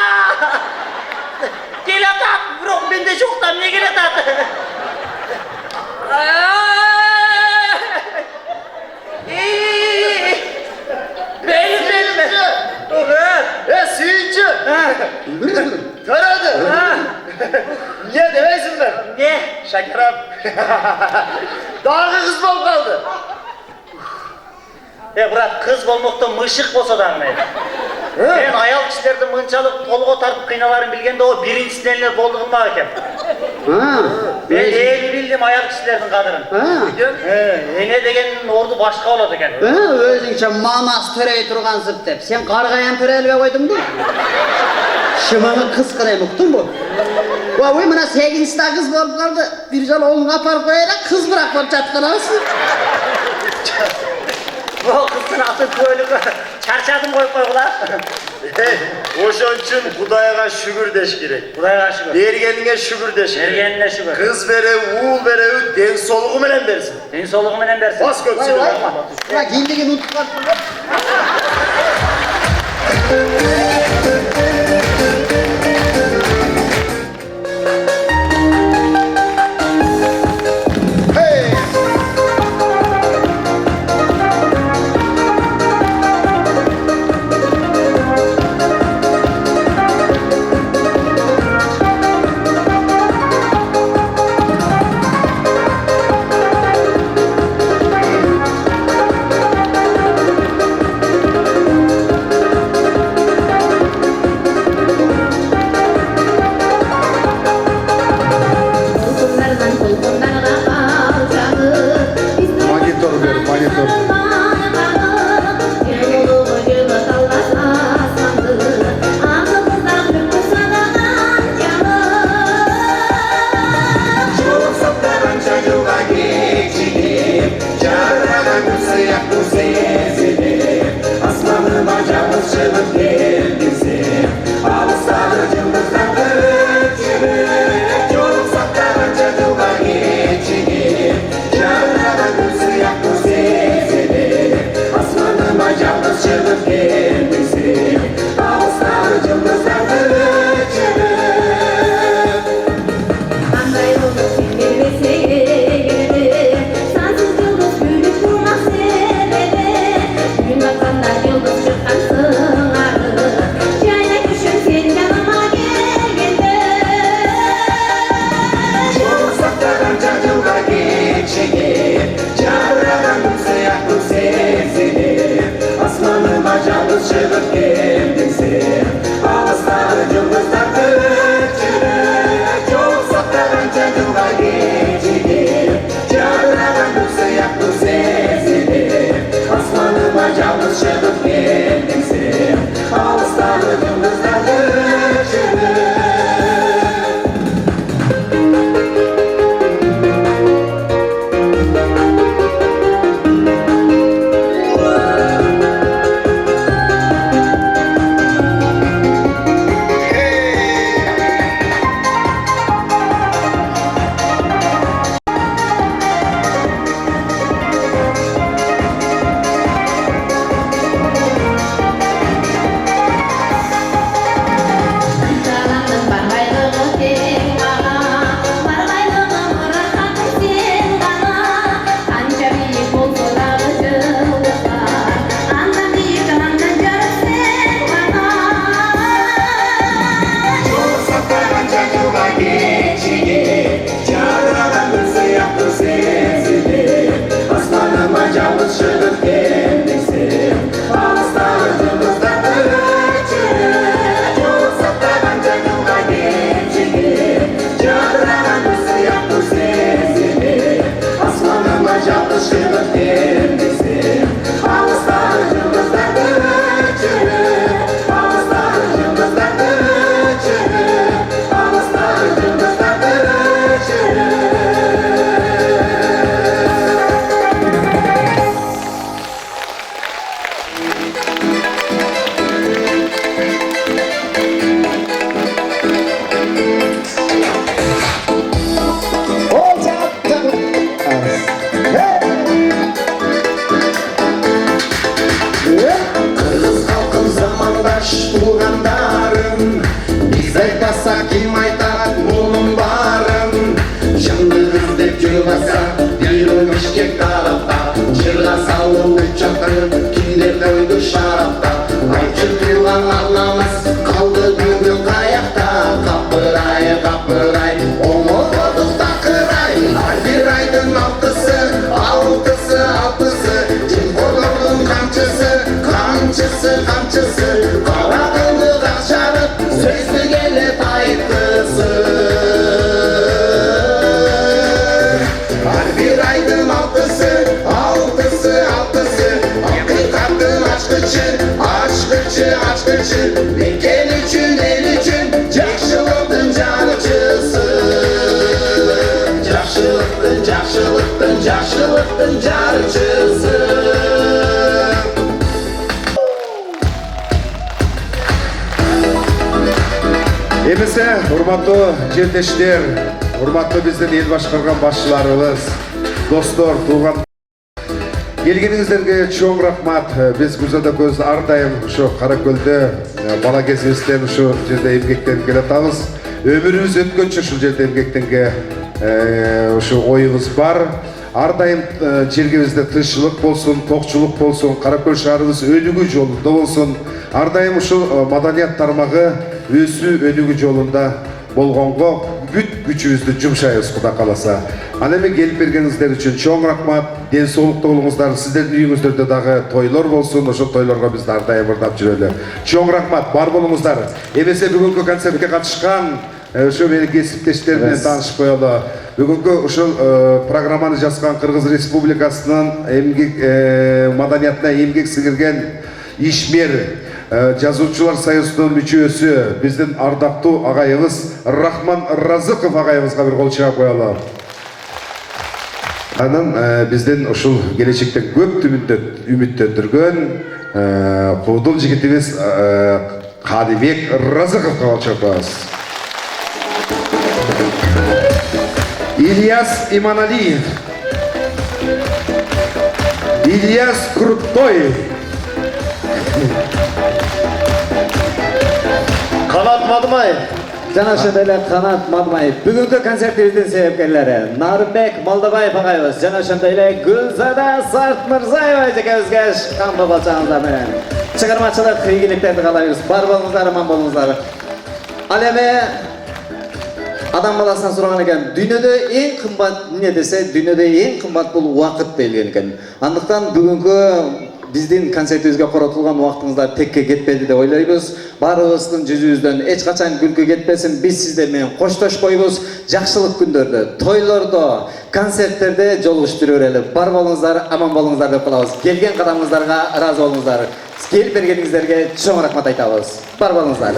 Speaker 10: Gel ata! Bırak ben de çoktan ne gel ata! Benim.
Speaker 4: Suyuncu. Töredir. Niye demeysin ben?
Speaker 10: Ne?
Speaker 4: Şekerem. Daha kız bol kaldı.
Speaker 10: Bırak kız olmakta mışık bolsa da anlayın. Ben ayal kişilerde mınçalık toluğa tarıp kıynalarını bilgende o birincisi denilen bolduğum var iken. Ben değerli bildim ayal kişilerinin kadının. Ne degenin ordu başka oladı iken.
Speaker 7: Özünçe mamas töreyi turgan zıp dep. Sen kargayan töreyle koydun mu? Şımını kız kırayım uktun bu. Vay bana 8 daha kız bolup kaldı. Bir jol oğlun kapar koyarak kız bırak var çatkalasın.
Speaker 10: O kızın atı böyle çarçadım koyular.
Speaker 4: Oşon için Kuday'a şükür deş gerek.
Speaker 10: Kuday'a şükür.
Speaker 4: Dergenine şükür deş gerek.
Speaker 10: Dergenine şükür.
Speaker 4: Kız vere, uğul vere, den soluğu menen dersin.
Speaker 10: Den soluğu menen dersin.
Speaker 4: Bas göksünü.
Speaker 7: Bak hindiki nutuklar.
Speaker 5: бишкек тарапта жырга салып учактыр кимдер койду шарапта айтчы туган анамыз калды бүгүн каякта капырай омолдук такырай ар бир айдын алтысы жемкорлордун камчысы кара кылды кашарып сөздү келет айткысы ар бир айдын алтысы акыйкаттын ачкычы мекен үчүн эл үчүн жакшылыктын жарчысы жакшылыктын жарчысы
Speaker 8: Эмесе, урматтуу жертештер, урматтуу биздин эл башкарган башчыларыбыз, достор, тууган келгениңиздерге чоң рахмат. Биз күзөдө көз ар дайым ушу Кара Көлдө бала кезибизден ушу жерде эмгектенип келатабыз. Өмүрүбүз өткөнчө ушул жерде эмгектенге ушу оюбуз бар. Ар дайым жергибизде тынччылык болсун, токчулук болсун, Кара Көл шаарыбыз өнүгүү жолунда болсун. Ар дайым ушул маданият тармагы өсүү өнүгүү жолунда болгонго бүт күчүбүздү жумшайбыз Кудай кааласа. Ана эми келип бергениңиздер үчүн чоң рахмат. Ден соолуктуу болуңуздар. Сиздердин үйүңүздөрдө дагы тойлор болсун. Ошол тойлорго биз ар дайым ырдап жүрөлү. Чоң рахмат, бар болуңуздар. Эмесе бүгүнкү концертке катышкан ошо менин кесиптештер менен таанышып коелу. Бүгүнкү ушул программаны жазган Кыргыз Республикасынын эмгек маданиятына эмгек сиңирген ишмер жазуучулар союзунун мүчөсү биздин ардактуу агайыбыз Рахман Разыков агайыбызга бир кол чыгап коелу. Анан биздин ушул келечектен көп үмүттөндүргөн куудул жигитибиз Кадыбек Разыковго кол чыгап коебуз. Ильяс Иманалиев, Ильяс Крутой,
Speaker 4: Канат Мадымаев.
Speaker 10: Жана ошондой эле Канат Мадымаев. Бүгүнкү концертибиздин себепкерлери Нарымбек Малдабаев агайыбыз жана ошондой эле Гүлзада Сартмырзаева эжекебизге камбы балчагыңыздар менен чыгармачылык ийгиликтерди каалайбыз. Бар болуңуздар, аман болуңуздар. Ал эми адам баласынан сураган экен, дүйнөдө эң кымбат эмне десе, дүйнөдө эң кымбат бул убакыт делген экен. Андыктан бүгүнкү биздин концертибизге коротулган убактыңыздар текке кетпеди деп ойлойбуз. Баарыбыздын жүзүбүздөн эч качан күлкү кетпесин. Биз сиздер менен коштошпойбуз. Жакшылык күндөрдө, тойлордо, концерттерде жолугуштура берели. Бар болуңуздар, аман болуңуздар деп калабыз. Келген кадамыңыздарга ыраазы болуңуздар. Келип бергениңиздерге чоң рахмат айтабыз. Бар болуңуздар.